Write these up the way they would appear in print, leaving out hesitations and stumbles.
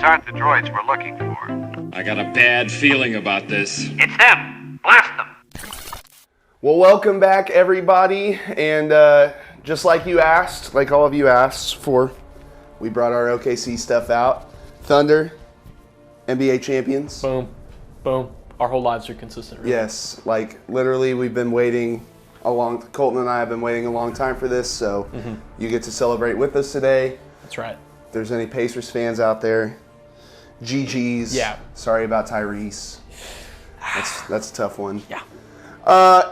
aren't the droids we're looking for. I got a bad feeling about this. It's them! Blast them! Well, welcome back, everybody. And just like you asked, like all of you asked for, we brought our OKC stuff out. Thunder, NBA champions. Boom. Boom. Our whole lives are consistent. Really. Yes, like literally we've been waiting Colton and I have been waiting a long time for this, so you get to celebrate with us today. That's right. If there's any Pacers fans out there, GG's. Yeah. Sorry about Tyrese. That's a tough one. Yeah.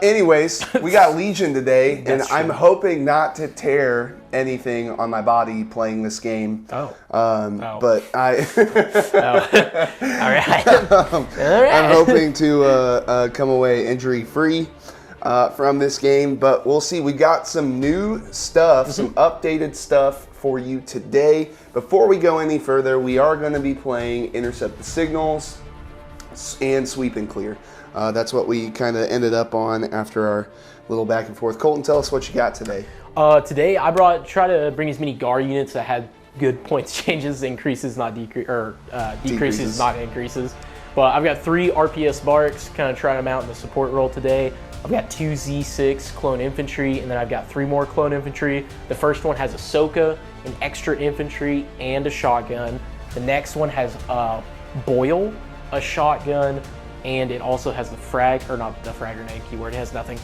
Anyways, we got Legion today, and That's true. I'm hoping not to tear anything on my body playing this game. Oh. But I All right. All right. I'm hoping to come away injury-free from this game, but we'll see. We got some new stuff, some updated stuff for you today. Before we go any further, we are going to be playing Intercept the Signals and Sweep and Clear. That's what we kind of ended up on after our little back and forth. Colton, tell us what you got today. Today I try to bring as many guard units that had good points changes, increases, not decreases, not increases. But I've got 3 RPS Barks, kind of trying them out in the support role today. I've got 2 Z6 Clone Infantry, and then I've got 3 more Clone Infantry. The first one has Ahsoka, an extra infantry, and a shotgun. The next one has Boyle, a shotgun, and it also has the frag, or not the frag grenade keyword, it has nothing.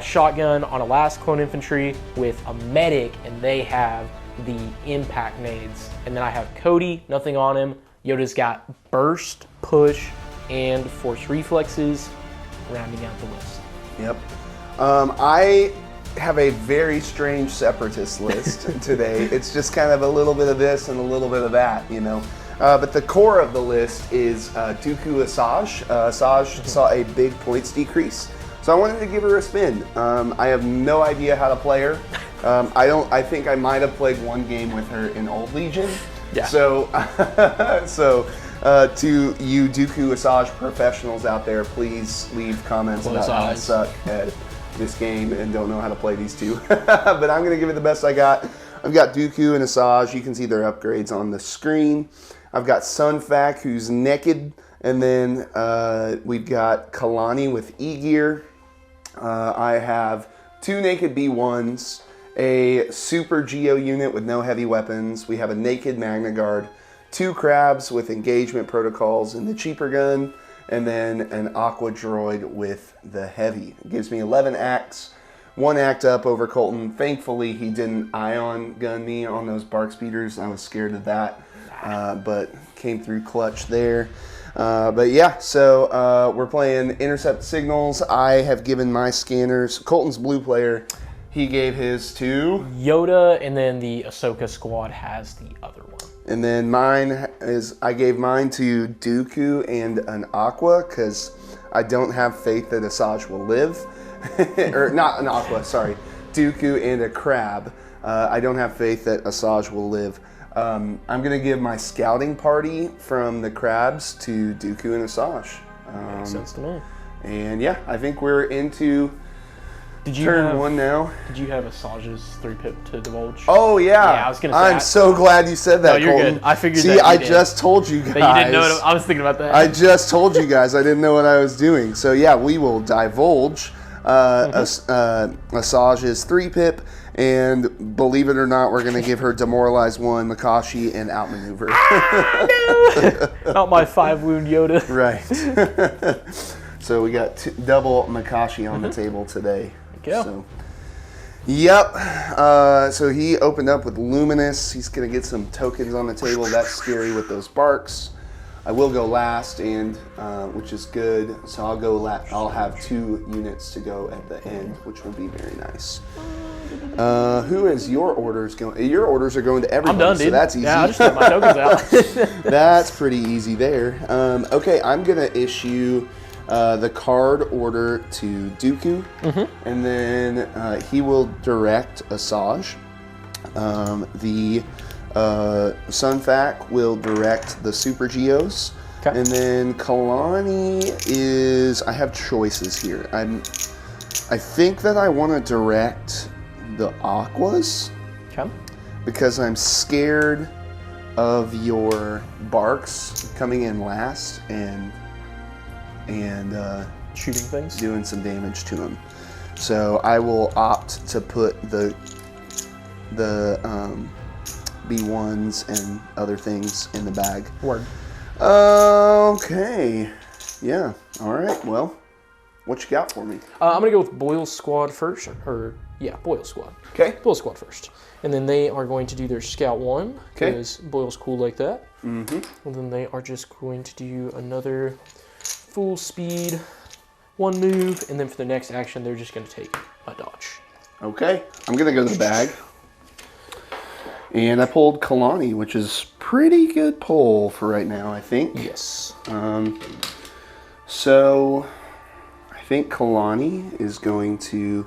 Shotgun on a last Clone Infantry with a medic, and they have the impact nades. And then I have Cody, nothing on him. Yoda's got burst, push, and force reflexes, rounding out the list. Yep. I have a very strange separatist list today. It's just kind of a little bit of this and a little bit of that, you know. But the core of the list is Dooku Asajj. Asajj saw a big points decrease, so I wanted to give her a spin. I have no idea how to play her. I think I might have played one game with her in Old Legion. Yeah. So, to you Dooku Asajj professionals out there, please leave comments about how I suck at this game and don't know how to play these two. But I'm going to give it the best I got. I've got Dooku and Asajj. You can see their upgrades on the screen. I've got Sunfac, who's naked. And then we've got Kalani with E-Gear. I have 2 naked B1s, a super Geo unit with no heavy weapons. We have a naked Magna Guard, 2 crabs with engagement protocols and the cheaper gun, and then an Aqua Droid with the heavy. It gives me 11 acts, 1 act up over Colton. Thankfully, he didn't ion gun me on those bark speeders. I was scared of that, but came through clutch there. But yeah, so we're playing Intercept Signals. I have given my scanners. Colton's blue player, he gave his to Yoda, and then the Ahsoka squad has the other one. And then mine is, I gave mine to Dooku and an Aqua, because I don't have faith that Asajj will live. Or not an Aqua, sorry. Dooku and a crab. I don't have faith that Asajj will live. I'm going to give my scouting party from the crabs to Dooku and Asajj. Makes sense to me. And yeah, I think we're into turn 1 now. Did you have Asajj's 3-pip to divulge? Oh yeah. Yeah, I was gonna say. I'm so glad you said that, No, you're Colton. good. I figured See, that you I did. just told you guys. That you didn't know what I was thinking about that. I just told you guys I didn't know what I was doing. So yeah, we will divulge Asajj's 3-pip, and believe it or not, we're going to give her Demoralize 1, Makashi, and Outmaneuver. No! Not my 5-wound Yoda. Right. So we got double Makashi on the table today. Go. So, yep. So he opened up with Luminous. He's going to get some tokens on the table. That's scary with those barks. I will go last, and which is good. So I'll go last. I'll have 2 units to go at the end, which will be very nice. Who is your orders going? Your orders are going to everyone. I'm done, dude. So that's easy. Yeah, I just got my tokens out. That's pretty easy there. Okay, I'm gonna issue the card order to Dooku, and then he will direct Asajj. The Sunfac will direct the Super Geos. Okay. And then Kalani is, I have choices here. I think that I want to direct the Aquas. Okay. Because I'm scared of your barks coming in last and Shooting things. doing some damage to him. So I will opt to put the B1s and other things in the bag. Word. Okay. Yeah. All right. Well, what you got for me? I'm gonna go with Boyle's squad first, Boyle's squad. Okay. Boyle's squad first, and then they are going to do their scout 1 Okay. because Boyle's cool like that. Mm-hmm. And then they are just going to do another full speed 1 move, and then for the next action, they're just gonna take a dodge. Okay. I'm gonna go to the bag, and I pulled Kalani, which is pretty good pull for right now, I think. Yes. So I think Kalani is going to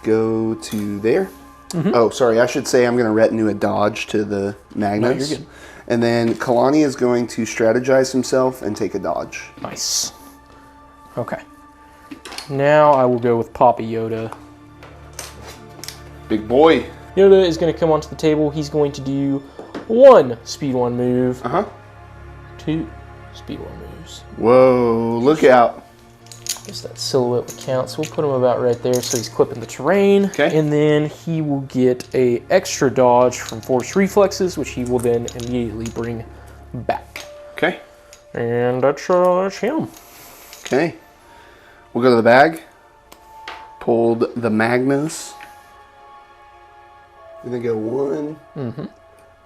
go to there. Oh, sorry. I should say I'm going to retinue a dodge to the Magnus. No, you're good. And then Kalani is going to strategize himself and take a dodge. Nice. Okay. Now I will go with Papa Yoda. Big boy. Yoda is going to come onto the table. He's going to do 1 speed 1 move, Uh-huh. 2 speed 1 moves. Whoa, look out. I guess that silhouette would count, so we'll put him about right there so he's clipping the terrain. Okay. And then he will get a extra dodge from Force Reflexes, which he will then immediately bring back. Okay. And that's him. Okay. We'll go to the bag. Pulled the Magnus. I'm going to go 1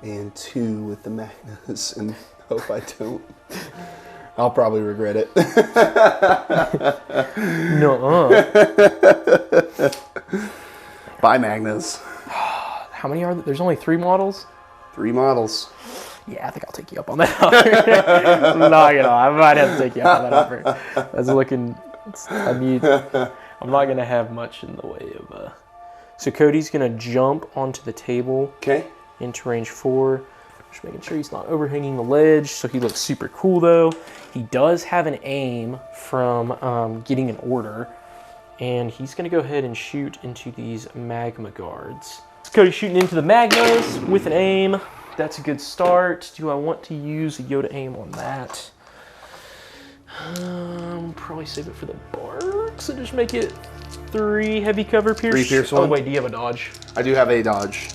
and 2 with the Magnus and hope I don't. I'll probably regret it. Nuh-uh. Bye, Magnus. How many are there? There's only 3 models? 3 models. Yeah, I think I'll take you up on that offer. I'm not gonna lie, I might have to take you up on that offer. That's looking, I'm not gonna have much in the way of, So Cody's gonna jump onto the table Okay. into range 4. Just making sure he's not overhanging the ledge, so he looks super cool though. He does have an aim from getting an order, and he's gonna go ahead and shoot into these magma guards. So Cody's shooting into the magmas with an aim. That's a good start. Do I want to use a Yoda aim on that? Probably save it for the bark, so just make it 3 heavy cover pierce. 3 pierce Oh 1. wait, do you have a dodge? I do have a dodge.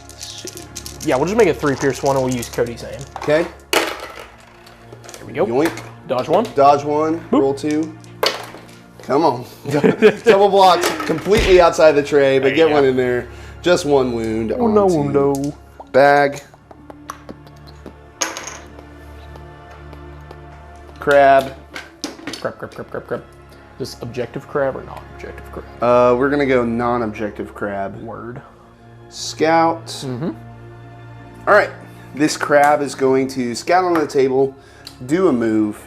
Yeah, we'll just make it 3 pierce 1 and we'll use Cody's aim. Okay. Here we go. Yoink. Dodge 1. Dodge 1. Boop. Roll 2. Come on. Double blocks completely outside the tray, but There you get go. one in there. Just 1 wound. Uno onto mundo. Bag. Crab. Crap. This objective crab or not objective crab? We're going to go non-objective crab. Word. Scout. All right. This crab is going to scout on the table, do a move,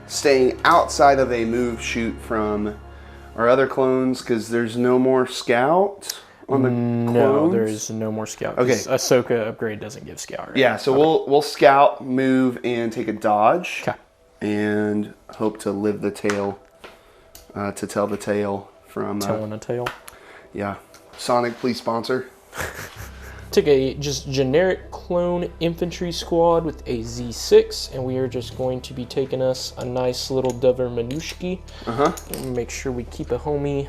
staying outside of a move shoot from our other clones because there's no more scout on the clones. No, there is no more scout. Okay. Ahsoka upgrade doesn't give scout. Right? Yeah, so we'll scout, move, and take a dodge. Okay. And hope to live the tale, to tell the tale from... Telling a tale. Yeah. Sonic, please sponsor. Took a just generic clone infantry squad with a Z6, and we are just going to be taking us a nice little Dover Manushki. And make sure we keep a homie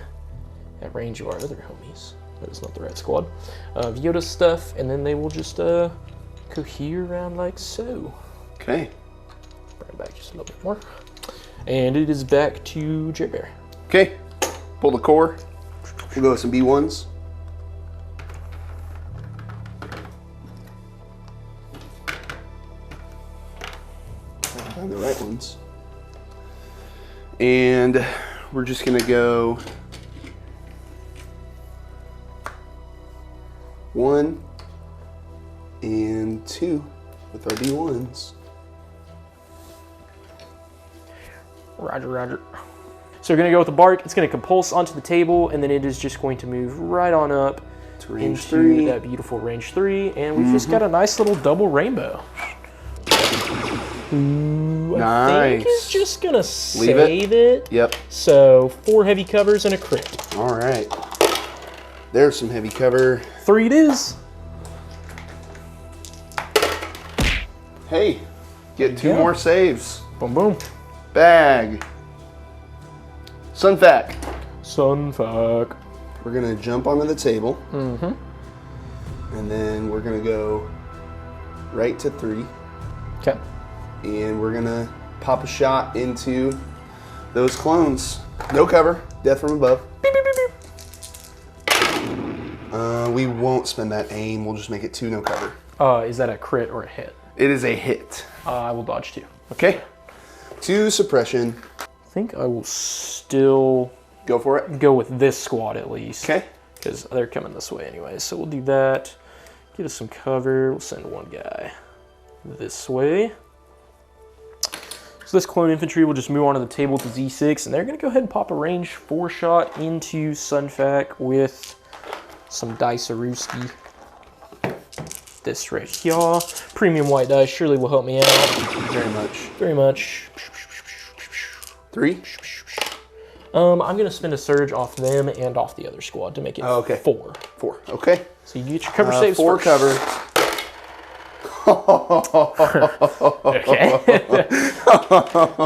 at range of our other homies. That is not the right squad. Of Yoda stuff, and then they will just cohere around like so. Okay. Bring it back just a little bit more. And it is back to J Bear. Okay. Pull the core. We'll go with some B1s. Find the right ones. And we're just gonna go 1 and 2 with our B1s. Roger. So we're going to go with the bark. It's going to compulse onto the table, and then it is just going to move right on up To range into 3. that beautiful range 3, and we've just got a nice little double rainbow. Ooh, I think it's just going to save it. Yep. So 4 heavy covers and a crit. All right. There's some heavy cover. 3 it is. Hey, get 2 go. more saves. Boom, boom. Bag. Sunfac. Sunfuck. We're gonna jump onto the table. And then we're gonna go right to 3. Okay. And we're gonna pop a shot into those clones. No cover. Death from above. Beep, beep, beep, beep. We won't spend that aim. We'll just make it 2 no cover. Is that a crit or a hit? It is a hit. I will dodge 2. Okay. 2 suppression. I think I will still Go for it. go with this squad at least. Okay. Because they're coming this way anyway. So we'll do that. Get us some cover. We'll send 1 guy this way. So this clone infantry will just move onto the table to Z6, and they're going to go ahead and pop a range 4 shot into Sunfac with some Dice-a-Rooski. This right here. Premium white dice surely will help me out. Very much. Very much. 3. I'm going to spend a surge off them and off the other squad to make it 4. 4. Okay. So you get your cover saves 4 first. cover. Okay.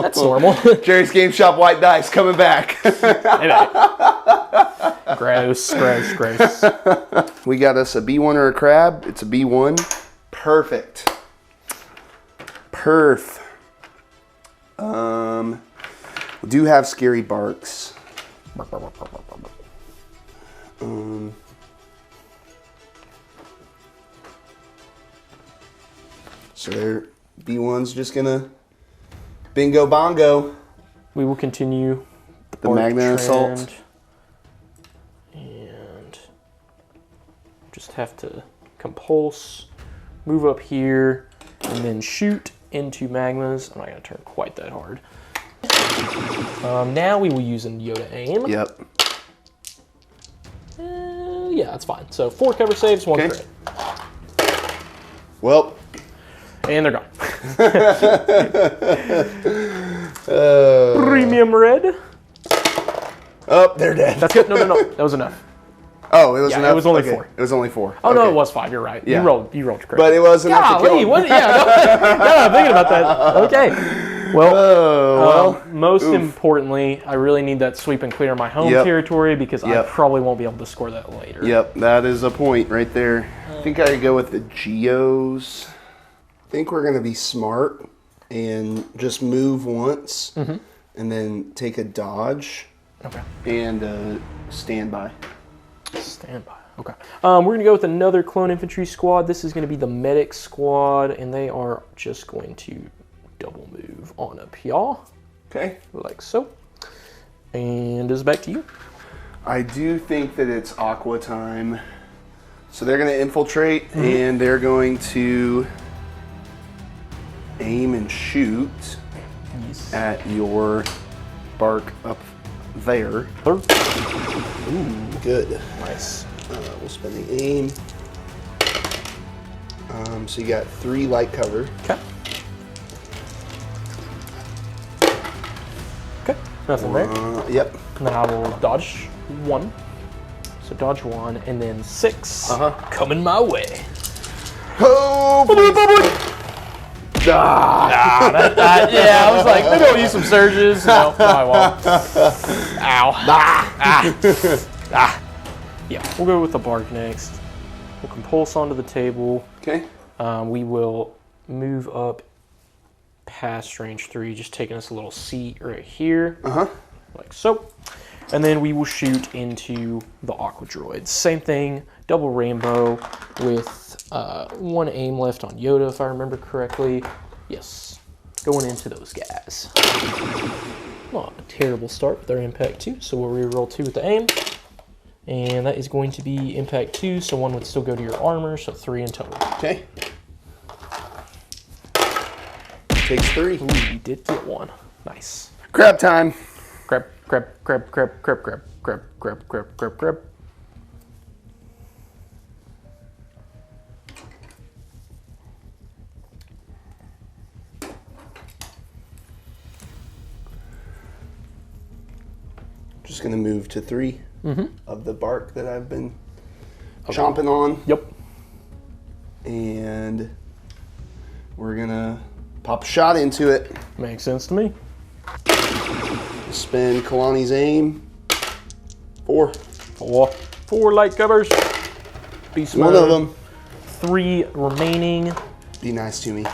That's normal. Jerry's Game Shop white dice coming back. Gross, gross, gross. We got us a B1 or a crab. It's a B1. Perfect. Perf. We do have scary barks. So their B1's just gonna bingo bongo. We will continue The Magna Assault. trend. And just have to compulse, move up here, and then shoot into magmas. I'm not going to turn quite that hard. Now we will use a Yoda aim. Yep. Yeah, that's fine. So 4 cover saves, 1 Okay. crit. Well. And they're gone. Premium red. Oh, they're dead. That's good. No, no, no. That was enough. Oh, it was Yeah, enough? it was only Okay. 4. It was only 4. Oh, no, Okay. it was 5. You're right. Yeah. You rolled correct. But it was enough to kill Golly, him. what? Yeah, no, I'm thinking about that. Okay. Well, most importantly, I really need that sweep and clear my home territory because I probably won't be able to score that later. Yep, that is a point right there. I think I go with the Geos. I think we're going to be smart and just move once and then take a dodge and standby. Standby. Okay. We're going to go with another clone infantry squad. This is going to be the medic squad, and they are just going to double move on up here. Okay. Like so. And it's back to you. I do think that it's Aqua time. So they're going to infiltrate and they're going to aim and shoot at your bark up there. Ooh, good. Nice. We'll spend the aim. So you got 3 light cover. Okay. Okay. Nothing there. Yep. And then I will dodge 1. So dodge 1, and then 6 coming my way. Oh, Yeah, I was like, maybe I'll use some surges. No, I won't. Ow. Yeah, we'll go with the bark next. We'll compulse onto the table. Okay. We will move up past range 3, just taking us a little seat right here. Like so. And then we will shoot into the Aqua Droids. Same thing, double rainbow with 1 aim left on Yoda, if I remember correctly. Yes, going into those guys. Not a terrible start with our impact 2, so we'll reroll 2 with the aim. And that is going to be impact 2, so 1 would still go to your armor, so 3 in total. Okay. Takes 3. Ooh, you did get 1. Nice. Grab time. Grab. Just gonna move to 3 of the bark that I've been chomping on. Yep. And we're gonna pop a shot into it. Makes sense to me. Spin Kalani's aim. 4. 4 light covers. Beast One mode. of them. 3 remaining. Be nice to me.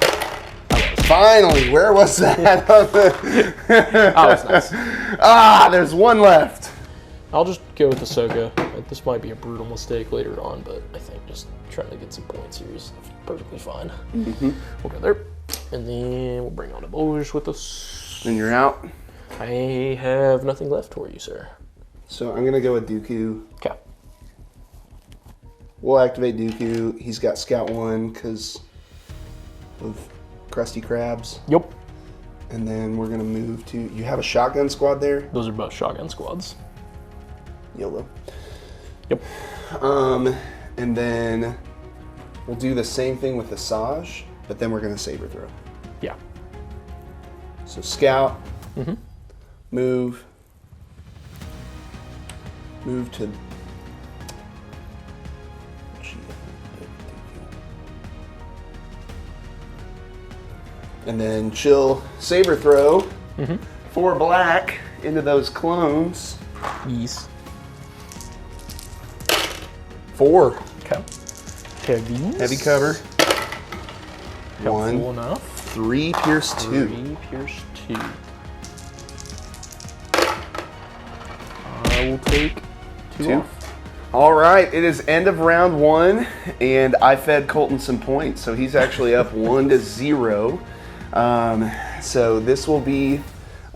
Finally, where was that? Oh, it's nice. There's one left. I'll just go with Ahsoka. This might be a brutal mistake later on, but I think just trying to get some points here is perfectly fine. We'll go there. And then we'll bring on the boys with us. And you're out. I have nothing left for you, sir. So I'm gonna go with Dooku. Okay. We'll activate Dooku. He's got Scout 1 because of Krusty Krabs. Yep. And then we're gonna move to. You have a shotgun squad there. Those are both shotgun squads. YOLO. Yep. And then we'll do the same thing with Asajj, but then we're gonna saber throw. Yeah. So Scout. Move to. And then chill saber throw for black into those clones. Yes. 4. Okay. Heavies. Heavy cover. Helpful 1. enough. 3 pierce 2. 3 pierce 2. I will take 2 off. All right, it is end of round 1, and I fed Colton some points, so he's actually up 1-0. So this will be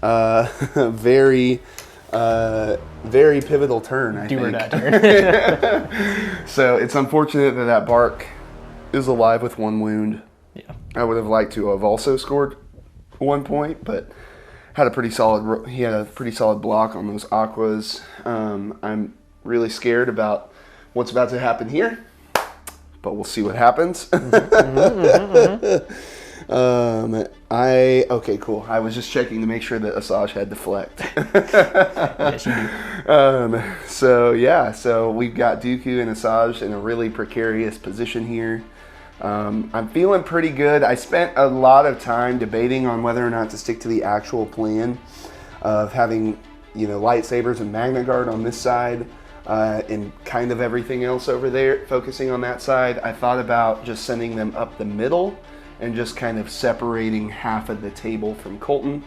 a very pivotal turn, I Do or think. die turn. So it's unfortunate that Bark is alive with 1 wound. Yeah. I would have liked to have also scored 1 point, but he had a pretty solid block on those aquas. I'm really scared about what's about to happen here, but we'll see what happens. Okay, cool. I was just checking to make sure that Asajj had deflect. Yes, you do. So we've got Dooku and Asajj in a really precarious position here. I'm feeling pretty good. I spent a lot of time debating on whether or not to stick to the actual plan of having, lightsabers and Magna Guard on this side, and kind of everything else over there, focusing on that side. I thought about just sending them up the middle and just kind of separating half of the table from Colton,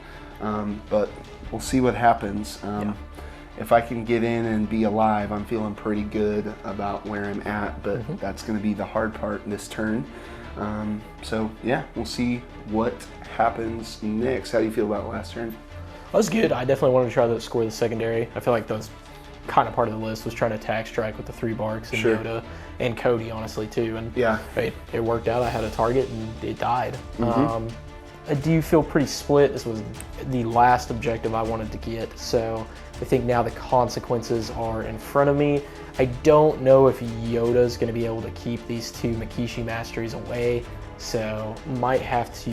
but we'll see what happens. If I can get in and be alive, I'm feeling pretty good about where I'm at, but that's going to be the hard part this turn. We'll see what happens next. How do you feel about last turn? That was good. I definitely wanted to try to score the secondary. I feel like that was kind of part of the list, was trying to attack strike with the 3 Barks and Yoda and Cody, honestly, too. And it worked out. I had a target and it died. I do feel pretty split. This was the last objective I wanted to get, so I think now the consequences are in front of me. I don't know if Yoda's going to be able to keep these 2 Makishi Masteries away, so might have to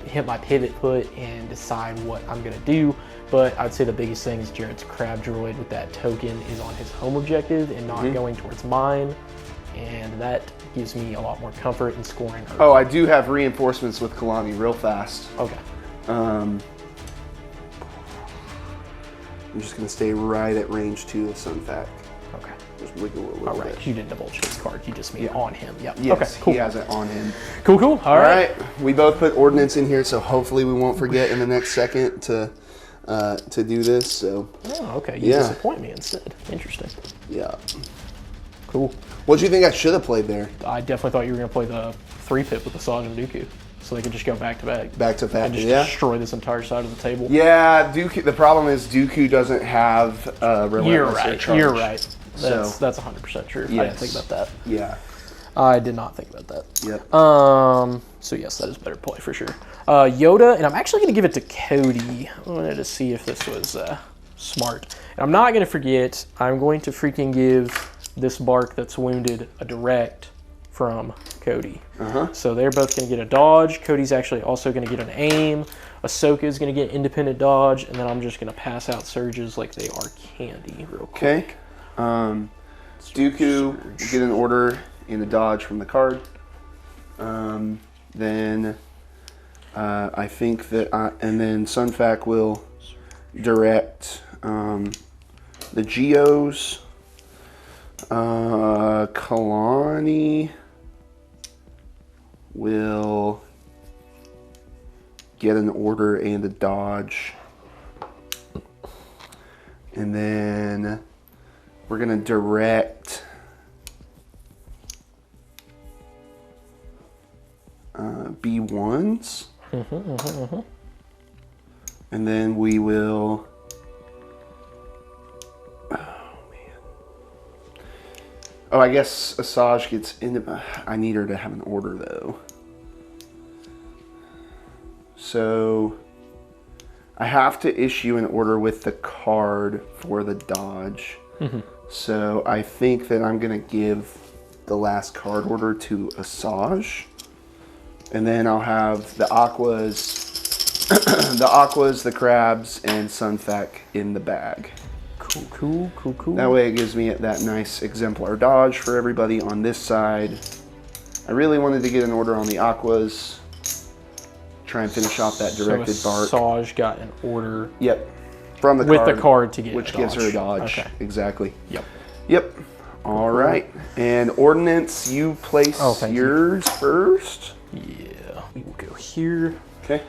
hit my pivot put and decide what I'm going to do. But I'd say the biggest thing is Jared's Crab Droid with that token is on his home objective and not going towards mine, and that gives me a lot more comfort in scoring early. Oh, I do have reinforcements with Kalani real fast. Okay. I'm just going to stay right at range 2 of Sunfac. Okay. Just wiggle a little All bit. right. You didn't divulge his card. You just made it on him. Yep. Yes, okay. Cool. he has it on him. Cool. All right. We both put ordnance in here, so hopefully we won't forget in the next second to do this. So. Oh, okay. You disappoint me instead. Interesting. Yeah. Cool. What do you think I should have played there? I definitely thought you were going to play the 3-pit with Asajj and Dooku, so they could just go back to back. Back to back. And just destroy this entire side of the table. Yeah, Dooku. The problem is Dooku doesn't have relentless charge. You're right. That's So- 100% true. Yes. I didn't think about that. Yeah. I did not think about that. Yep. So yes, that is a better play for sure. Yoda, and I'm actually going to give it to Cody. I wanted to see if this was smart. And I'm not going to forget, I'm going to freaking give this Bark that's wounded a direct from Cody. So they're both going to get a dodge. Cody's actually also going to get an aim. Ahsoka is going to get independent dodge, and then I'm just going to pass out surges like they are candy real quick. Okay. Dooku, get an order in a dodge from the card. Then I think that, and then Sunfac will direct the Geos. Kalani will get an order and a dodge. And then we're going to direct B1s. And then we will... Oh, I guess Asajj gets into... I need her to have an order, though. So... I have to issue an order with the card for the dodge. So I think that I'm going to give the last card order to Asajj. And then I'll have the Aquas, the Crabs, and Sunfac in the bag. Cool. That way it gives me that nice exemplar dodge for everybody on this side. I really wanted to get an order on the Aquas. Try and finish off that directed bark. Asajj got an order. Yep. From the with card, the card to get which a gives her a dodge. dodge. Okay. Exactly. Yep. All right. And Ordnance, you place yours first. Yeah. We will go here. Okay.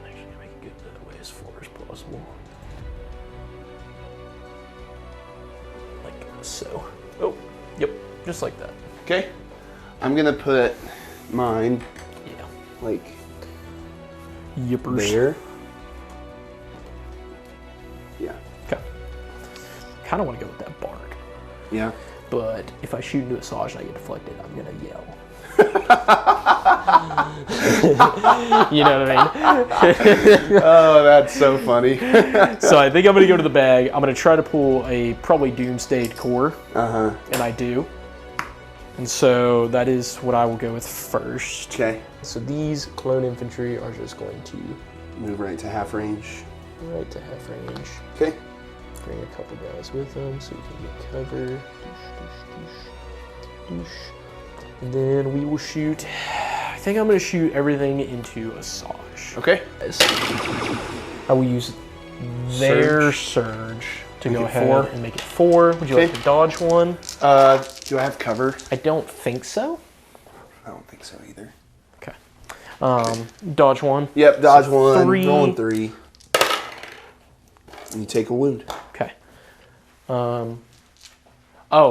Actually, make it get that way as far as possible. Like so. Oh, yep. Just like that. Okay. I'm gonna put mine like yippers there. Yeah. Okay. Kind of want to go with that bark. Yeah. But if I shoot into Asajj and I get deflected, I'm gonna yell. You know what I mean? Oh, that's so funny. So I think I'm gonna go to the bag. I'm gonna try to pull a probably Doomsday core. And I do. And so that is what I will go with first. Okay. So these clone infantry are just going to move right to half range. Right to half range. Okay. Bring a couple guys with them so we can get cover. And then we will shoot. I think I'm going to shoot everything into Asajj. Okay. I will use their surge to go ahead and make it 4. Would you like to dodge one? Do I have cover? I don't think so. I don't think so either. Okay. Dodge one. Yep, dodge so one. 3. Rolling 3. And you take a wound. Okay. Oh,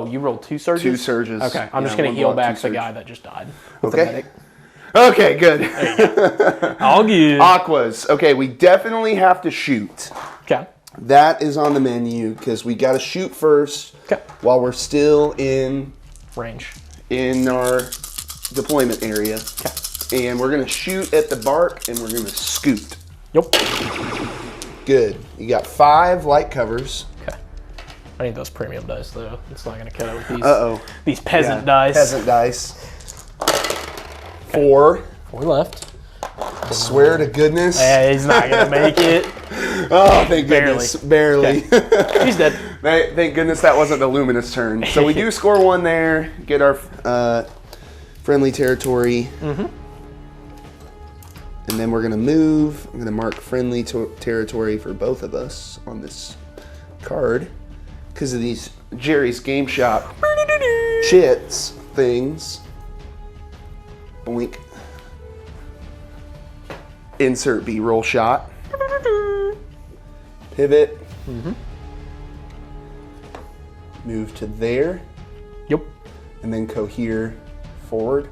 you rolled 2 surges? 2 surges. Okay, I'm just going to heal back the guy that just died. Okay. Okay, good. All good. Aquas. Okay, we definitely have to shoot. Okay. That is on the menu because we got to shoot first while we're still in range in our deployment area. Okay. And we're going to shoot at the bark and we're going to scoot. Yep. Good. You got 5 light covers. Okay. I need those premium dice though. It's not going to cut out with these. These peasant dice. Peasant dice. 4. 4 left. I swear to goodness. He's not going to make it. Oh, thank goodness. Barely. Okay. He's dead. Thank goodness that wasn't the Luminous turn. So we do score 1 there, get our friendly territory. And then we're going to move. I'm going to mark friendly territory for both of us on this card because of these Jerry's Game Shop chits things. Blink. Insert B-roll shot. Pivot. Move to there. Yep. And then cohere forward.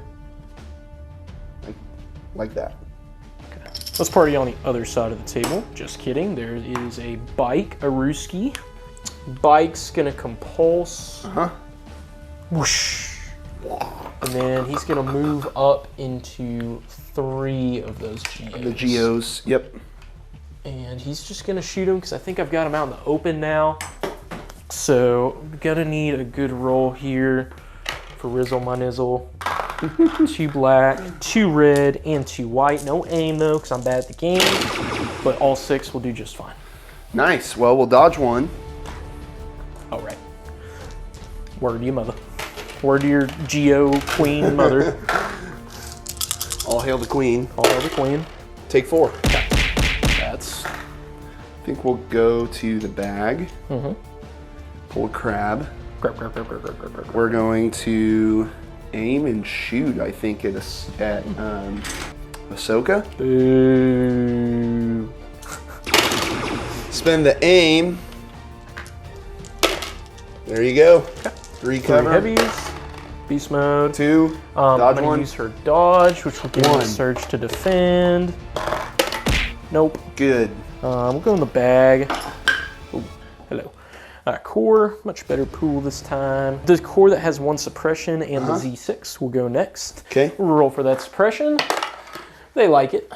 Like that. Okay. Let's party on the other side of the table. Just kidding. There is a bike, a Ruski. Bike's gonna compulse. Whoosh. And then he's gonna move up into 3 of those Geos. The Geos, yep. And he's just gonna shoot him because I think I've got him out in the open now. So I'm gonna need a good roll here for Rizzle my Nizzle. 2 black, 2 red, and 2 white. No aim though, because I'm bad at the game. But all 6 will do just fine. Nice. Well, we'll dodge 1. All right. Word to your mother. Word to your Geo Queen mother. All hail the queen. All hail the queen. Take 4. That's... I think we'll go to the bag. Pull a crab. Grab. We're going to aim and shoot, I think, at Ahsoka. Boo. Spend the aim. There you go. 3 cover. 3 heavies. Beast mode. 2. I'm Dodge gonna 1. use her dodge, which will give me 1. a surge to defend. Nope. Good. We'll go in the bag. Oh, hello. Core, much better pool this time. The core that has 1 suppression and the Z6 will go next. Okay. We'll roll for that suppression. They like it.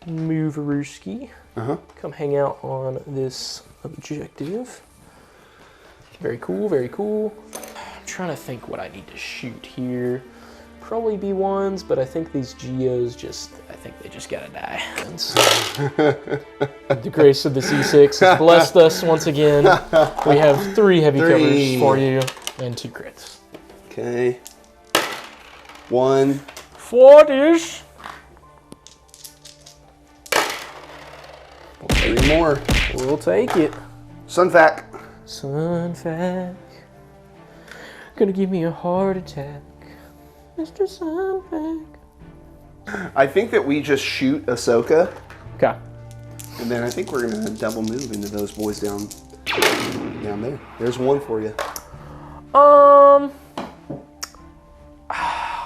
Move Aruski. Come hang out on this objective. Very cool, very cool. I'm trying to think what I need to shoot here. Probably B1s, but I think these Geos I think they just gotta die. The grace of the C6 has blessed us once again. We have 3 heavy covers for you and 2 crits. Okay. 1. 40s. 3 more. We'll take it. Sunfac. Sunfac. Gonna give me a heart attack. Mr. Sunfac. I think that we just shoot Ahsoka, Okay. and then I think we're gonna double move into those boys down there. There's 1 for you.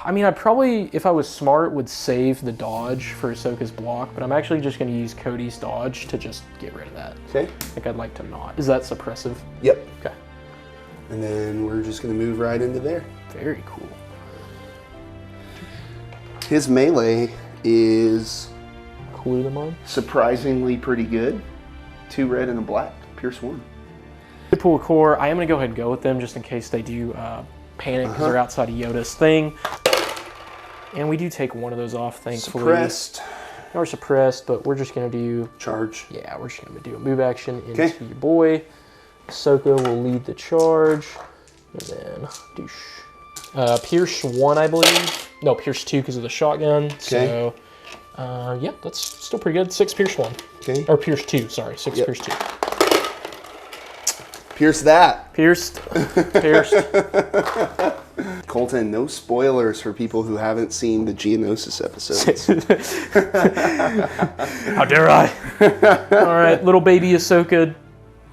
I mean, I probably, if I was smart, would save the dodge for Ahsoka's block, but I'm actually just going to use Cody's dodge to just get rid of that. Okay. I think I'd like to not. Is that suppressive? Yep. Okay. And then we're just gonna move right into there. Very cool. His melee is Cooler than mine. surprisingly pretty good. 2 red and a black. Pierce 1. Pull a core. I am going to go ahead and go with them just in case they do panic because they're outside of Yoda's thing. And we do take 1 of those off, thankfully. Suppressed. We're suppressed, but we're just going to do... Charge. Yeah, we're just going to do a move action into your boy. Ahsoka will lead the charge. And then douche. Pierce 1, I believe. No, Pierce 2 because of the shotgun. Okay. So, yeah, that's still pretty good. 6 Pierce 1. Okay. Or Pierce 2, sorry. 6 Pierce 2. Pierce that. Pierced. Pierced. Colton, no spoilers for people who haven't seen the Geonosis episodes. How dare I? All right, little baby Ahsoka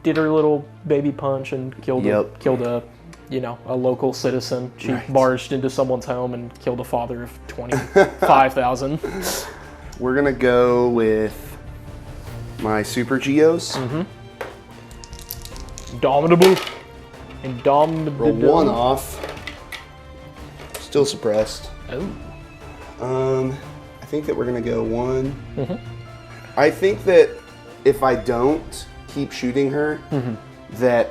did her little baby punch and killed a local citizen. She barged into someone's home and killed a father of 25,000. We're gonna go with my Super Geos. Indomitable. Indomitable. Roll 1 off. Still suppressed. Oh. I think that we're gonna go 1. I think that if I don't keep shooting her, that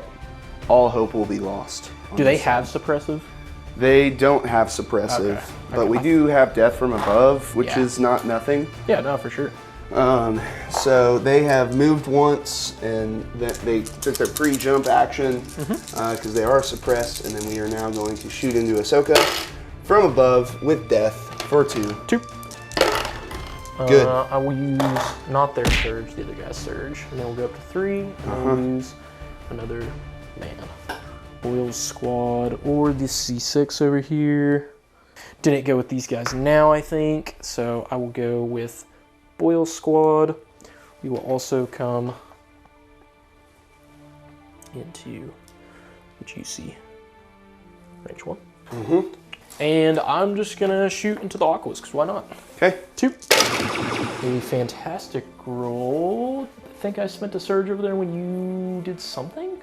all hope will be lost. Do they have suppressive? They don't have suppressive, but we do have death from above, which is not nothing. Yeah, no, for sure. So they have moved once, and they took their pre-jump action because they are suppressed, and then we are now going to shoot into Ahsoka from above with death for 2. 2. Good. I will use not their surge, the other guy's surge, and then we'll go up to 3. And I'll use another man. Boyle's squad or the C6 over here. Didn't go with these guys now, I think, so I will go with Boyle's squad. We will also come into the juicy range 1. And I'm just gonna shoot into the Aquas, because why not? Okay. 2. A fantastic roll. I think I spent a surge over there when you did something?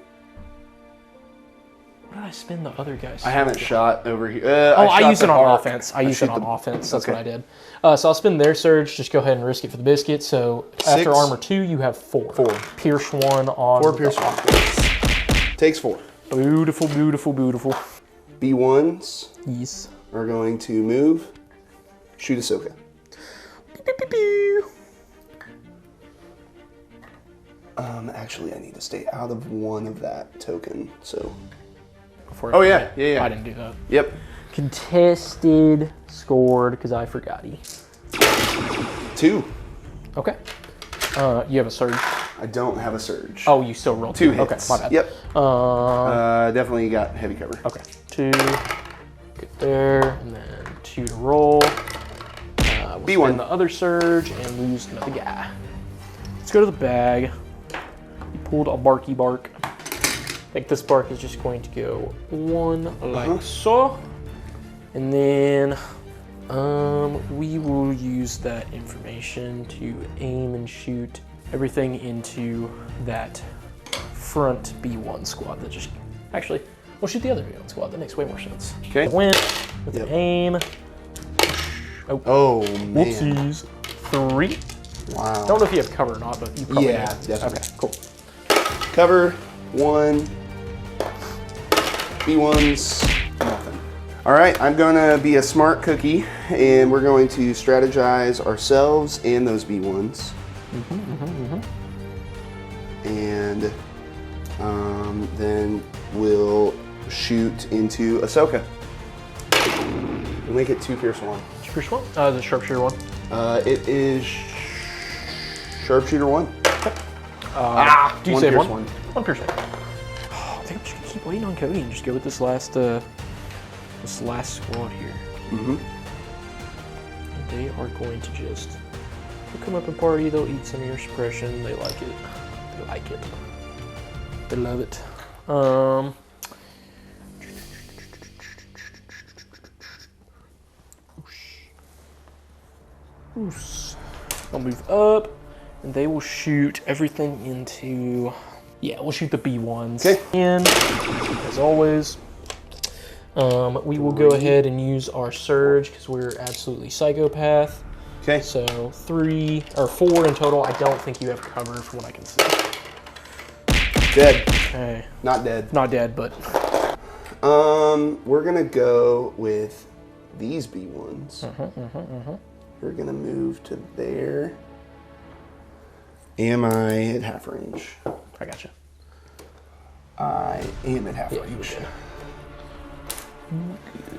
What did I spend the other guys? I haven't shot over here. I used it on offense. I used it on offense. That's what I did. So I'll spend their surge. Just go ahead and risk it for the biscuit. So 6. after armor 2, you have 4. 4. Pierce 1 on 4 Pierce 1. Takes 4. Beautiful, beautiful, beautiful. B1s Yes. are going to move. Shoot Ahsoka. Pew, pew, pew. Actually, I need to stay out of 1 of that token. So. Oh yeah. I didn't do that. Yep. Contested, scored, because I forgot. 2. Okay. You have a surge. I don't have a surge. Oh, you still roll 2 2. hits. Okay, my bad. Yep. Definitely got heavy cover. Okay. 2. Get there, and then 2 to roll. We'll B1. spend the other surge and lose another guy. Let's go to the bag. You pulled a barky bark. I think this bark is just going to go 1 like so. And then we will use that information to aim and shoot everything into that front B1 squad that just... Actually, we'll shoot the other B1 squad. That makes way more sense. Okay. Win with an aim. Oh, man. Whoopsies. 3. Wow. Don't know if you have cover or not, but you probably Yeah, do. definitely. Okay, cool. Cover, 1. B1's nothing. All right, I'm gonna be a smart cookie, and we're going to strategize ourselves and those B1s. And then we'll shoot into Ahsoka. We'll make it 2 Pierce 1. Pierce 1? The sharpshooter 1. It is Sharpshooter 1. Do you 1 save Pierce 1? 1 Pierce 1. Oh, I think I'm just gonna keep waiting on Cody and just go with this last squad here. And they are going to just they'll come up and party. They'll eat some of your suppression. They like it. They like it. They love it. They'll move up, and they will shoot everything into... Yeah, we'll shoot the B1s. Okay. And, as always, we will go ahead and use our surge, because we're absolutely psychopath. Okay. So 4 in total. I don't think you have cover from what I can see. Dead. Okay. Not dead. Not dead, but... We're gonna go with these B1s. We're gonna move to there. Am I at half range? I gotcha. I am at half Yeah, range. you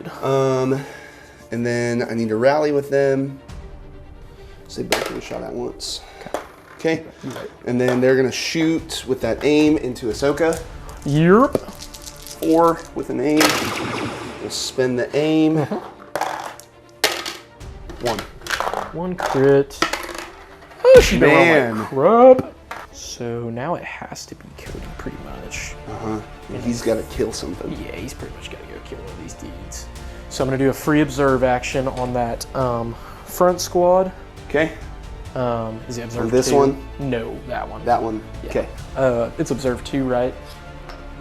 Good. And then I need to rally with them. So they both get a shot at once. Okay. And then they're gonna shoot with that aim into Ahsoka. Yep. 4 with an aim. We'll spend the aim. 1. 1 crit. Oh, she's been rolling Man. like crap. So now it has to be Cody, pretty much. And he's got to kill something. Yeah, he's pretty much got to go kill one of these dudes. So I'm going to do a free observe action on that front squad. Okay. Is it observe this 2? one? No, that one. That one. Yeah. Okay. It's observe 2, right?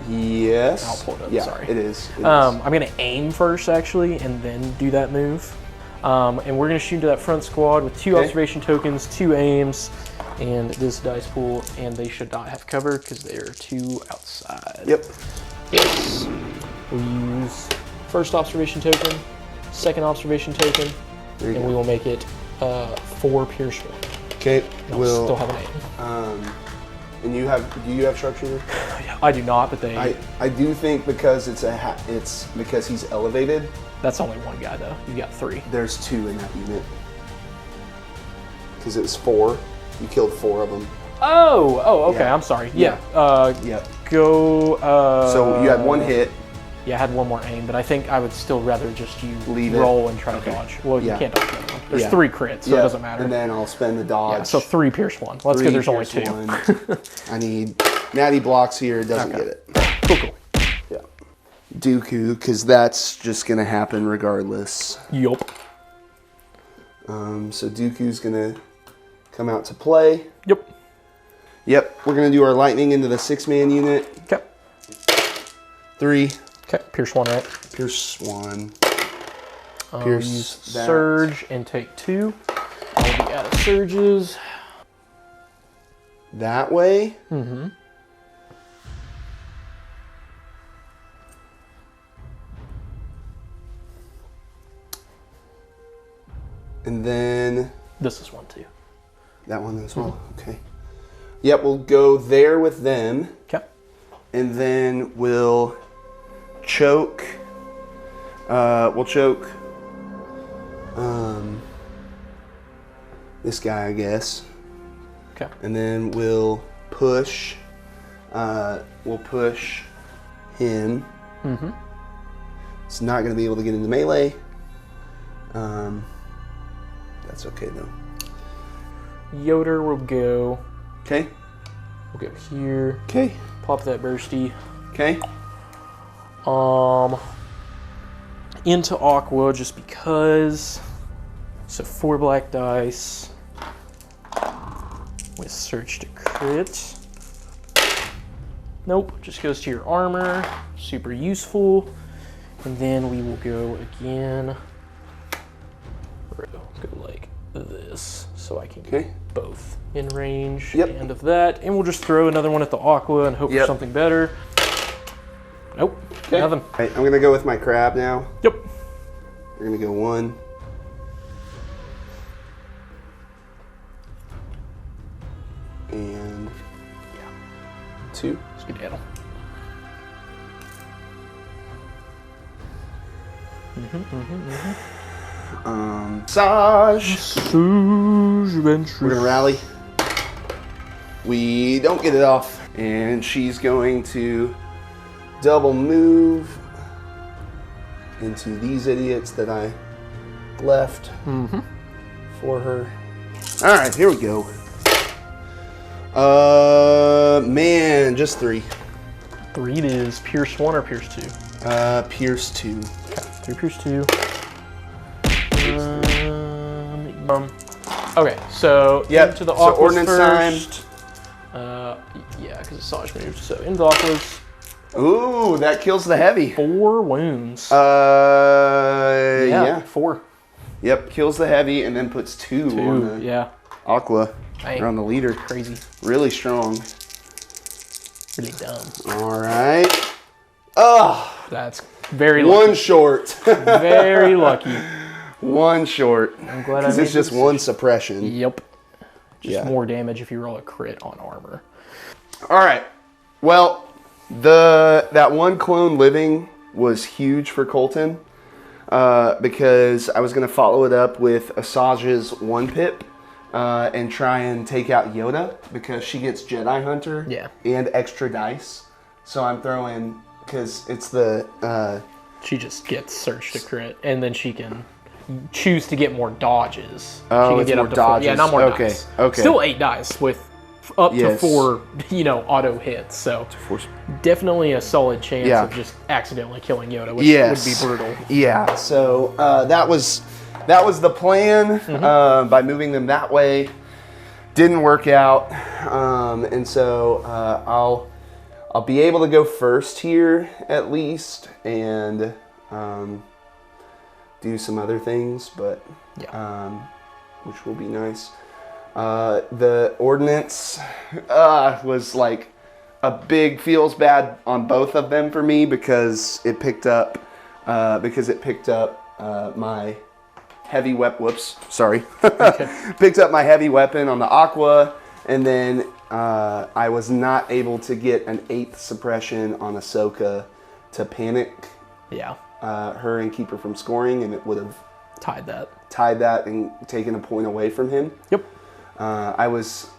Yes. I'll pull it up, Yeah, sorry. it is. It is. I'm going to aim first, actually, and then do that move. And we're going to shoot into that front squad with 2 observation tokens, 2 aims, and this dice pool, and they should not have cover because they're 2 outside. Yep. This. We'll use first observation token, second observation token, There you and go. we will make it 4 Pierce 1. Okay. I'll We'll. still have an aim. And do you have sharpshooter? I do not, but they. I do think because it's because he's elevated. That's only 1 guy though. You got 3. There's 2 in that unit. Because it was 4. You killed 4 of them. Oh, okay. Yeah. I'm sorry. Yeah. Yeah. Go. So you had 1 hit. Yeah, I had 1 more aim, but I think I would still rather just you Leave it. roll and try to dodge. Well, Yeah. you can't dodge that one. There's Yeah. 3 crits, so it doesn't matter. And then I'll spend the dodge. Yeah, so 3 Pierce 1. Well, that's good. There's only 2. I need natty blocks here. It doesn't Okay. get it. Cool. Yeah. Dooku, because that's just going to happen regardless. Yup. So Dooku's going to come out to play. Yep. Yep. We're going to do our lightning into the 6-man unit. Okay. 3. Okay. Pierce 1, right? Pierce 1. Use that. surge and take 2. I'll be out of surges. That way. And then This is 1 too. that one as well. Okay. Yep, we'll go there with them. Okay. And then we'll choke. this guy, I guess. Okay. And then we'll push him. Mm-hmm. It's not going to be able to get into melee. That's okay though. Yoda will go. Okay. We'll go here. Okay. Pop that bursty. Okay. Into Aqua just because. So 4 black dice. With search to crit. Nope, just goes to your armor. Super useful. And then we will go again. Go like this, so I can get both in range and of that. And we'll just throw another one at the Aqua and hope for something better. Nope, nothing. All right, I'm gonna go with my crab now. Yep. We're gonna go 1. And 2. Skedaddle. Asajj. We're gonna rally. We don't get it off. And she's going to double move into these idiots that I left for her. All right, here we go. Man, just 3. 3 it is. Pierce 1 or Pierce 2? Pierce 2. Okay, 3 Pierce 2. Okay, so into the Aquas ordnance first. Yeah, because Asajj moved. So into the Aquas. Ooh, that kills the heavy. 4 wounds. Yeah. 4. Yep, kills the heavy and then puts 2 on the Aqua. Dang. Or on the leader. Crazy. Really strong. Really dumb. All right. Oh, That's very lucky. 1 short. Very lucky. 1 short. I'm glad I Because made it's just this 1 suppression. Yep. Just Yeah. more damage if you roll a crit on armor. All right. Well, that 1 clone living was huge for Colton because I was going to follow it up with Asajj's 1 pip and try and take out Yoda because she gets Jedi Hunter and extra dice. So I'm throwing, because it's the... She just gets search to crit, and then she can choose to get more dodges. Oh, she can it's get more up to dodges. 4, yeah, not more Okay, dice. okay. Still 8 dice with up to Yes. 4, auto hits. So definitely a solid chance of just accidentally killing Yoda, which would be brutal. Yeah. So that was the plan by moving them that way. Didn't work out, and so I'll be able to go first here at least, and do some other things, but which will be nice. The ordnance was like a big feels bad on both of them for me because it picked up my heavy weapon. Whoops, sorry. Picked up my heavy weapon on the Aqua, and then I was not able to get an 8th suppression on Ahsoka to panic her and keep her from scoring, and it would have tied that and taken a point away from him. Yep. I was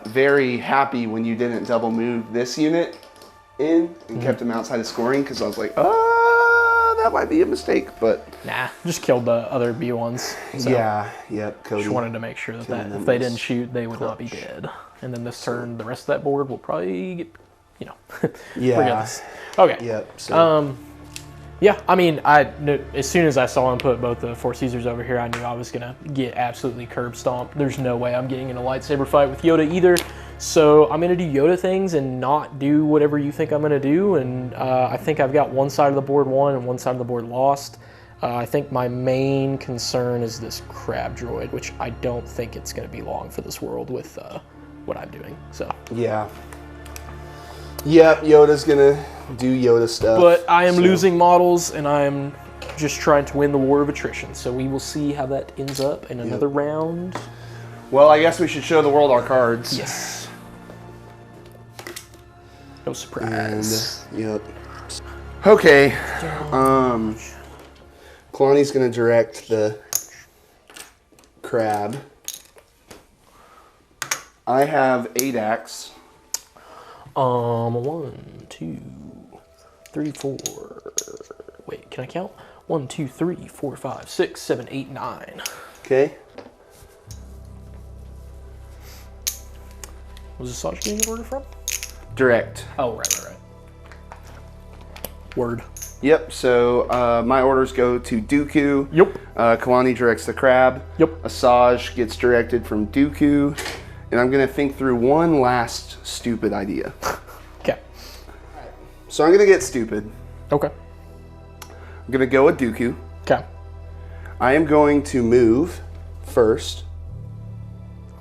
very happy when you didn't double move this unit in and kept him outside of scoring, because I was like, that might be a mistake, but nah, just killed the other B1s. So Cody just wanted to make sure that if they didn't shoot, they would not be dead. And then this turn, the rest of that board will probably get, forget this. Okay. Yep. So. Yeah, I mean, I knew, as soon as I saw him put both the 4 Caesars over here, I knew I was going to get absolutely curb stomped. There's no way I'm getting in a lightsaber fight with Yoda either. So I'm going to do Yoda things and not do whatever you think I'm going to do. And I think I've got one side of the board won and one side of the board lost. I think my main concern is this crab droid, which I don't think it's going to be long for this world with what I'm doing. So Yeah, Yoda's gonna do Yoda stuff. But I am losing models, and I am just trying to win the war of attrition. So we will see how that ends up in another round. Well, I guess we should show the world our cards. Yes. No surprise. And, okay. Kalani's gonna direct the crab. I have 8 acts. 1, 2, 3, 4. Wait, can I count? 1, 2, 3, 4, 5, 6, 7, 8, 9. Okay. Was Asajj getting an order from? Direct. Oh, right. Word. Yep, so my orders go to Dooku. Yep. Kalani directs the crab. Yep. Asajj gets directed from Dooku. And I'm going to think through one last stupid idea. Okay. So I'm going to get stupid. Okay. I'm going to go with Dooku. Okay. I am going to move first.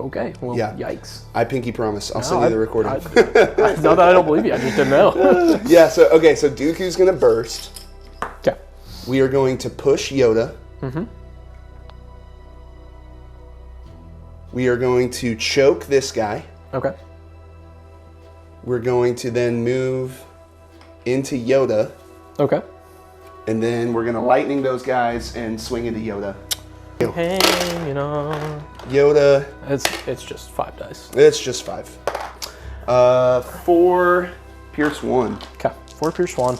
Okay. Well, Yeah. yikes. I pinky promise. I'll send you the recording. It's not that I don't believe you. I just didn't know. Yeah, so Dooku's going to burst. Okay. We are going to push Yoda. Mm-hmm. We are going to choke this guy. Okay. We're going to then move into Yoda. Okay. And then we're going to lightning those guys and swing into Yoda. Hanging on. Yoda. It's just 5 dice. It's just 5. 4, Pierce 1. Okay. 4 Pierce 1.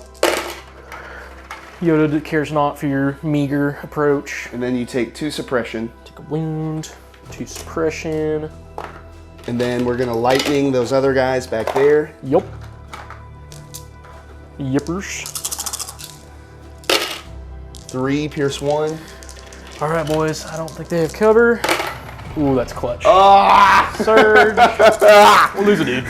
Yoda cares not for your meager approach. And then you take 2 suppression. Take a wound. 2 suppression. And then we're going to lightning those other guys back there. Yup. Yippers. 3, Pierce 1. All right, boys. I don't think they have cover. Ooh, that's clutch. Ah! Surge. We'll lose a dude.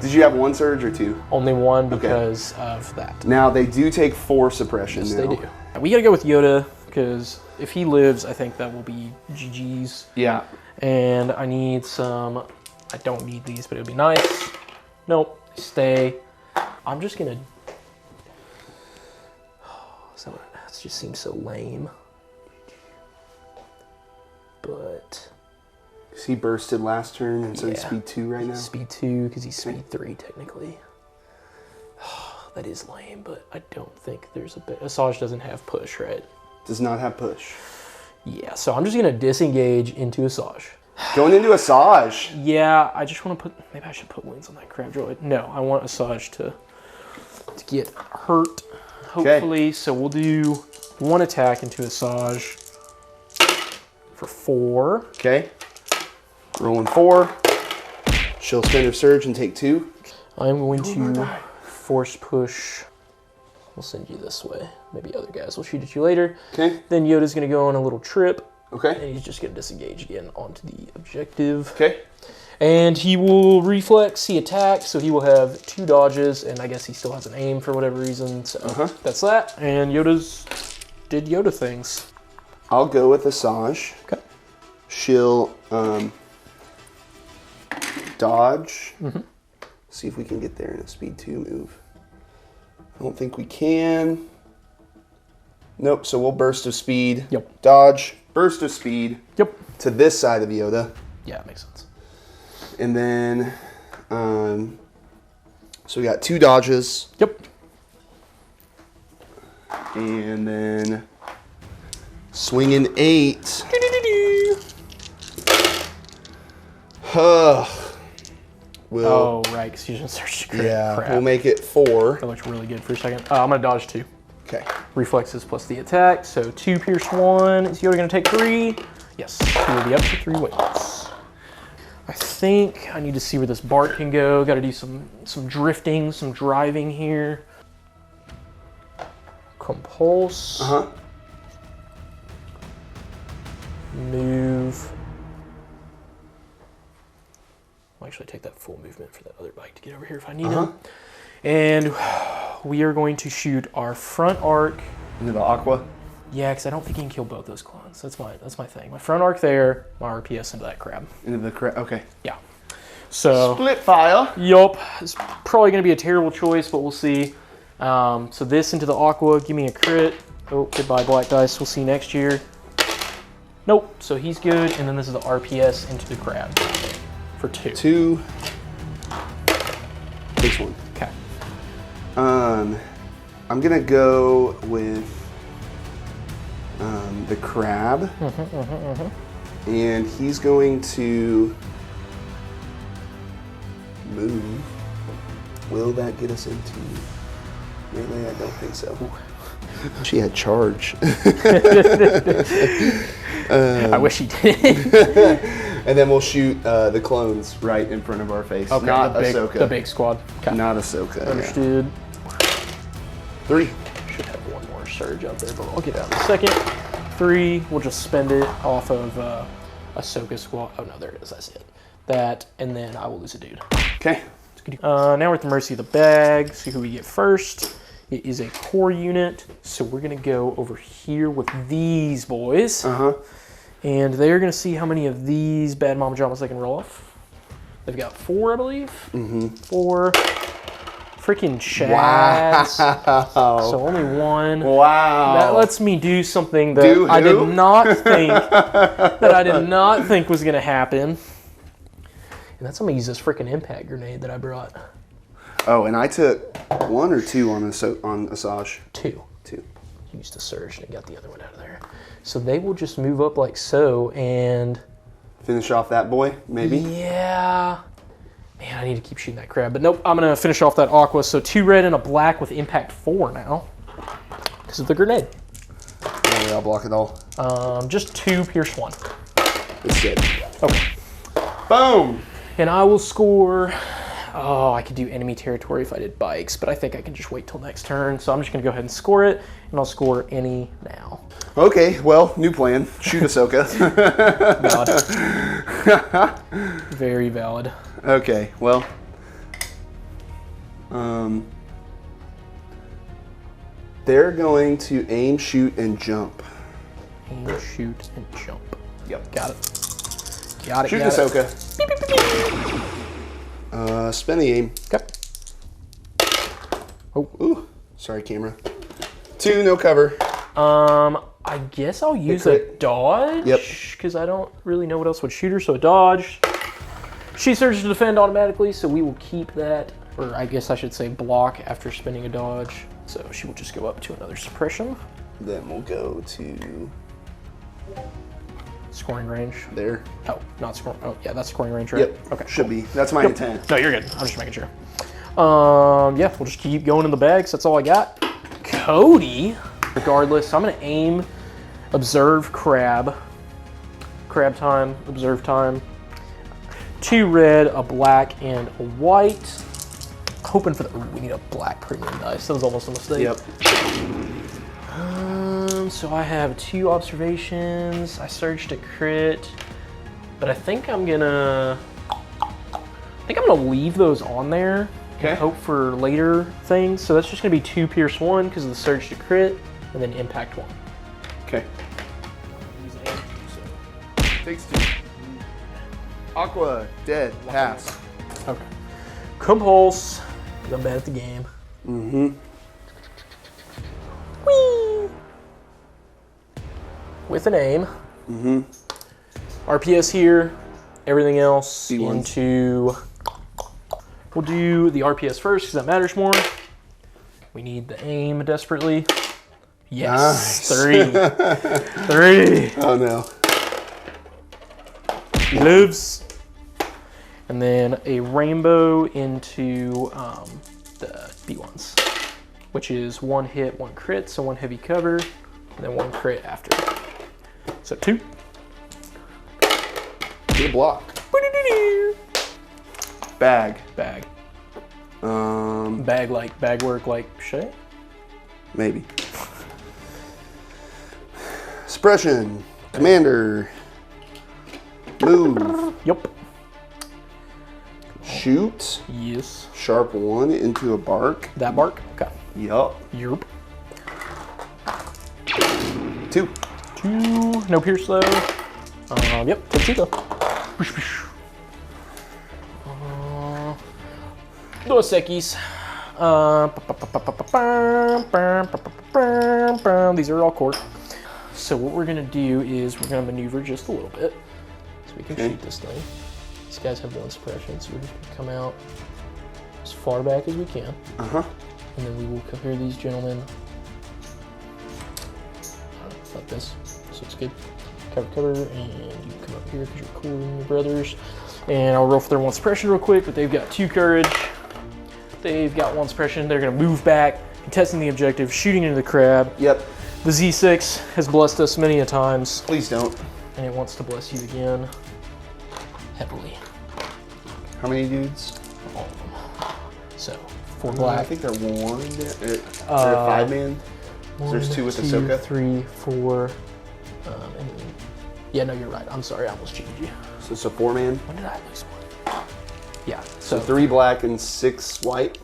Did you have 1 surge or 2? Only 1 because of that. Now, they do take 4 suppression Yes, now. they do. We got to go with Yoda because if he lives, I think that will be GG's. Yeah. And I need some... I don't need these, but it would be nice. Nope. Stay. I'm just going to... That just seems so lame. But... He bursted last turn, and so he's Yeah. speed 2 right now. Speed 2, because he's speed 3, technically. That is lame, but I don't think there's a bit... Asajj doesn't have push, right? Does not have push. Yeah, so I'm just going to disengage into Asajj. Going into Asajj. Yeah, I just want to put... Maybe I should put wings on that crab droid. No, I want Asajj to get hurt, hopefully. So we'll do 1 attack into Asajj for 4. Okay. Rolling 4. She'll spin her surge and take 2. I'm going to force push. We'll send you this way. Maybe other guys will shoot at you later. Okay. Then Yoda's going to go on a little trip. Okay. And he's just going to disengage again onto the objective. Okay. And he will reflex, he attacks, so he will have 2 dodges, and I guess he still has an aim for whatever reason. So that's that. And Yoda's did Yoda things. I'll go with Asajj. Okay. She'll dodge. See if we can get there in a speed 2 move. I don't think we can. Nope, so we'll burst of speed. Yep. Dodge, burst of speed. Yep. To this side of Yoda. Yeah, it makes sense. And then, so we got 2 dodges. Yep. And then swinging 8. We'll, Oh, right, because you just searched crap. yeah, we'll make it 4. That looks really good for a second. I'm going to dodge 2. Okay. Reflexes plus the attack, so 2 pierce 1. Is Yoda going to take 3? Yes, he will be up to 3 wings. I think I need to see where this Bart can go. Got to do some drifting, some driving here. Compulse. Move. I'll actually take that full movement for that other bike to get over here if I need him. And we are going to shoot our front arc. Into the aqua. Yeah, because I don't think he can kill both those clones. That's my thing. My front arc there, my RPS into that crab. Into the crab. Okay. Yeah. So. Split fire. Yup. It's probably going to be a terrible choice, but we'll see. So this into the aqua, give me a crit. Oh, goodbye black dice. We'll see you next year. Nope. So he's good, and then this is the RPS into the crab for 2. 2. This one. Okay. I'm gonna go with the crab, and he's going to move. Will that get us into melee? I don't think so. She had charge. I wish he did. And then we'll shoot the clones right in front of our face. Okay, Not the Ahsoka. big squad. Okay. Not Ahsoka. yeah. Understood. 3. Should have one more surge out there, but I'll get out in a second. 3, we'll just spend it off of Ahsoka squad. Oh no, there it is, I see it. That, and then I will lose a dude. Okay. Now we're at the mercy of the bag. See who we get first. It is a core unit, so we're gonna go over here with these boys. And they're gonna see how many of these bad mama dramas they can roll off. They've got 4, I believe. 4. Freaking Chads. Wow. So only 1. Wow. That lets me do something that I did not think was gonna happen. And that's I'm gonna use this freaking impact grenade that I brought. Oh, and I took 1 or 2 on Asajj. 2. 2. Used the surge and got the other one out of there. So they will just move up like so and Finish off that boy, maybe? yeah. Man, I need to keep shooting that crab. But nope, I'm gonna finish off that aqua. So 2 red and a black with impact 4 now. Because of the grenade. Yeah, I'll block it all. Just 2 pierce 1. It's good. Okay. Boom! And I will score. Oh, I could do enemy territory if I did bikes, but I think I can just wait till next turn. So I'm just gonna go ahead and score it, and I'll score any now. Okay, well, new plan. Shoot Ahsoka. Valid. Very valid. Okay, well. They're going to aim, shoot, and jump. Aim, shoot, and jump. Yep. Got it. Got it. Shoot got Ahsoka. It. Spin the aim. Okay. Oh, ooh. Sorry, camera. 2, no cover. I guess I'll use a dodge. Yep. Because I don't really know what else would shoot her, so a dodge. She surges to defend automatically, so we will keep that, or I guess I should say block after spinning a dodge. So she will just go up to another suppression. Then we'll go to Scoring range. there. Oh, not scoring. Oh, yeah, that's scoring range, right? Yep. Okay. Should be. That's my intent. No, you're good. I'm just making sure. Yeah, we'll just keep going in the bags. That's all I got. Cody, regardless, I'm gonna aim, observe crab. Crab time, observe time. 2 red, a black, and a white. Hoping for the. Ooh, we need a black premium dice. That was almost a mistake. Yep. So I have 2 observations. I searched a crit, but I think I'm gonna leave those on there. Okay. And hope for later things. So that's just gonna be 2 pierce 1 because of the surge to crit, and then impact 1. Okay. Takes 2. Aqua, dead, pass. Okay. Compulse. 'Cause I'm bad at the game. Mm-hmm. Whee! With an aim. Mm-hmm. RPS here. Everything else B1s. into. We'll do the RPS first because that matters more. We need the aim desperately. Yes. Nice. 3. 3. Oh no. He lives. And then a rainbow into the B1s, which is 1 hit, 1 crit, so 1 heavy cover, and then 1 crit after. So 2. Good block. Bag. Bag. Bag work like Shay? Maybe. Suppression. Commander. Move. Yup. Shoot. Yes. Sharp 1 into a bark. That bark? Okay. Yup. Yup. 2. 2. No pierce though. Yep. Take 2 though. Dos Sekis. These are all core. So what we're gonna do is we're gonna maneuver just a little bit so we can shoot this thing. These guys have 1 suppression, so we're just gonna come out as far back as we can. Uh-huh. And then we will cover these gentlemen like this. So it's good. Cover, and you come up here because you're cooler than your brothers. And I'll roll for their 1 suppression real quick, but they've got 2 courage. They've got 1 suppression. They're going to move back, contesting the objective, shooting into the crab. Yep. The Z6 has blessed us many a times, Please don't. and it wants to bless you again heavily. How many dudes? All of them. So, 4 I black. think they're 1. They're a 5-man. So there's 2 with Ahsoka. 3, 4. And yeah, no, you're right. I'm sorry, I almost cheated you. So it's a 4-man. When did I lose 1? Yeah, So 3 black and 6 white.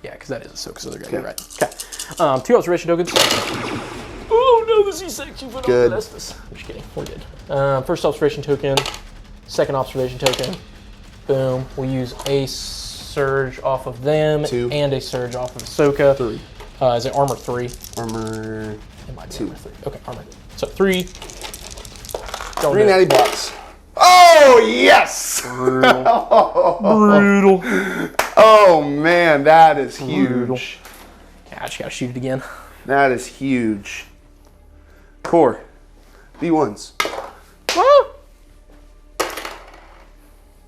Yeah, because that is Ahsoka's other guy. Okay. You're right. Okay. 2 observation tokens. Oh no, the Z6 you went Good. on Estes. I'm just kidding. We're good. First observation token. Second observation token. Boom. We'll use a surge off of them 2. and a surge off of Ahsoka. 3. Is it armor 3? Armor. It might be 2. armor 3. Okay, armor. So 3. 3 natty blocks. Oh, yes! Brutal. Oh, man, that is Brutal. huge. Yeah, I just gotta shoot it again. That is huge. Core. B1s.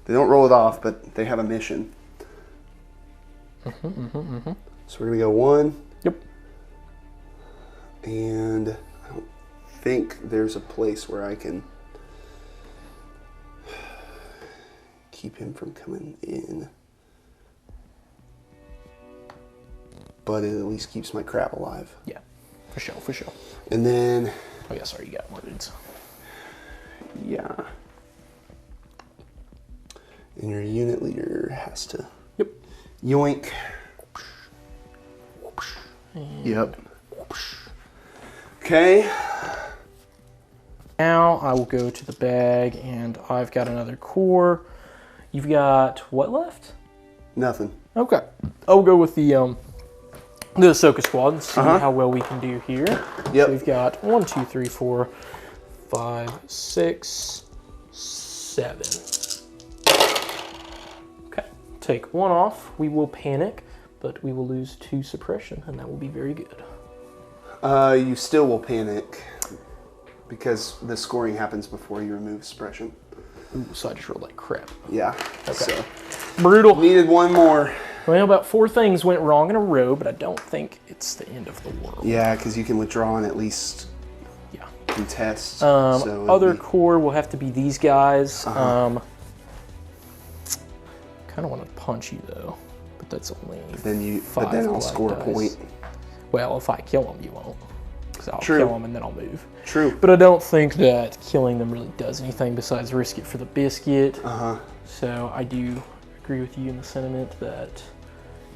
They don't roll it off, but they have a mission. So we're going to go 1. Yep. And I don't think there's a place where I can keep him from coming in. But it at least keeps my crab alive. Yeah, for sure, for sure. And then, Oh yeah, sorry, you got more dudes. yeah. And your unit leader has to Yep. yoink. Yep. Okay. Now I will go to the bag, and I've got another core. You've got what left? Nothing. Okay, I'll go with the Ahsoka squad and see how well we can do here. Yep. So we've got 1, 2, 3, 4, 5, 6, 7. Okay, take 1 off. We will panic, but we will lose 2 suppression, and that will be very good. You still will panic because the scoring happens before you remove suppression. Ooh, so I just rolled like crap. Yeah. Okay. So Brutal. needed 1 more. Well, about 4 things went wrong in a row, but I don't think it's the end of the world. Yeah, because you can withdraw and at least Yeah. contest. So it'd Other be- core will have to be these guys. Uh-huh. Kind of want to punch you though, but that's only but then I'll black score a dice. point. Well, if I kill them, you won't. Because I'll True. kill them and then I'll move. True. But I don't think that killing them really does anything besides risk it for the biscuit. So I do agree with you in the sentiment that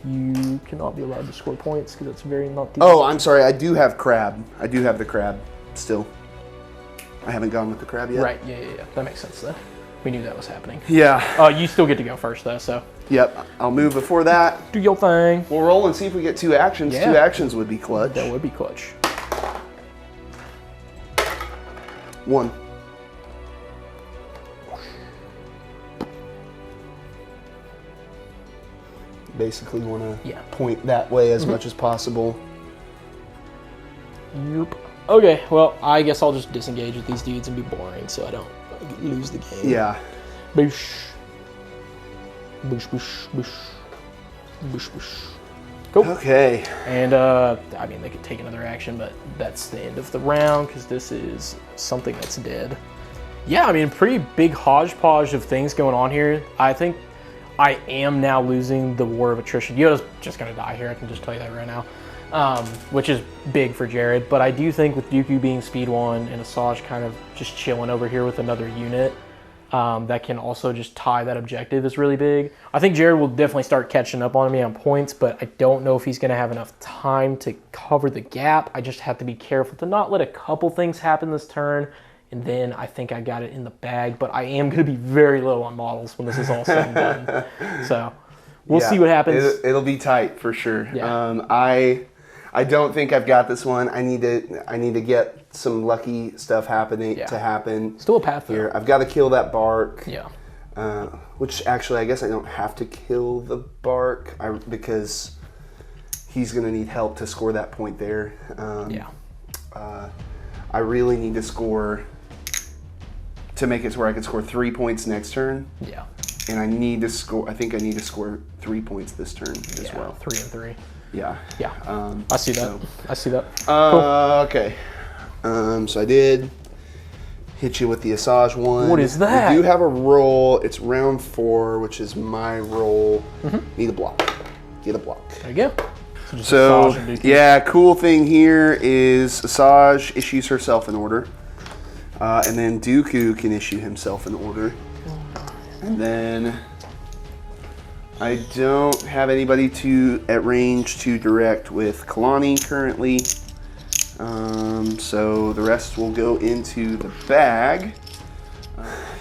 you cannot be allowed to score points because that's very not the. Oh, I'm sorry. I do have crab. I do have the crab still. I haven't gone with the crab yet. Right, yeah. That makes sense then. We knew that was happening. Yeah. You still get to go first though, so Yep. I'll move before that. do your thing. We'll roll and see if we get 2 actions. Yeah. 2 actions would be clutch. That would be clutch. 1. Basically want to point that way as much as possible. Yep. Okay, well, I guess I'll just disengage with these dudes and be boring so I don't lose the game. Yeah. Boosh. Boosh, boosh, boosh. Boosh, boosh. Cool. Okay. And, I mean, they could take another action, but that's the end of the round because this is something that's dead. Yeah, I mean, pretty big hodgepodge of things going on here. I think I am now losing the war of attrition. Yoda's just going to die here, I can just tell you that right now. Which is big for Jared, but I do think with Dooku being speed 1 and Asajj kind of just chilling over here with another unit that can also just tie that objective is really big. I think Jared will definitely start catching up on me on points, but I don't know if he's going to have enough time to cover the gap. I just have to be careful to not let a couple things happen this turn, and then I think I got it in the bag, but I am going to be very low on models when this is all said and done. So we'll see what happens. It'll be tight for sure. Yeah. I don't think I've got this one. I need to get some lucky stuff happening to happen. Still a path here. I've got to kill that bark. Yeah. Which actually, I guess I don't have to kill the bark because he's going to need help to score that point there. I really need to score to make it to where I can score 3 points next turn. Yeah. And I need to score. I think I need to score 3 points this turn as well. 3 and 3. Yeah. Yeah. I see that. so- I see that. Okay. So I did hit you with the Asajj one. What is that? We do have a roll. It's round 4, which is my roll. Need a block. Get a block. There you go. Just So, Asajj and Dooku. yeah, cool thing here is Asajj issues herself an order. And then Dooku can issue himself an order. And then I don't have anybody at range to direct with Kalani currently. So the rest will go into the bag.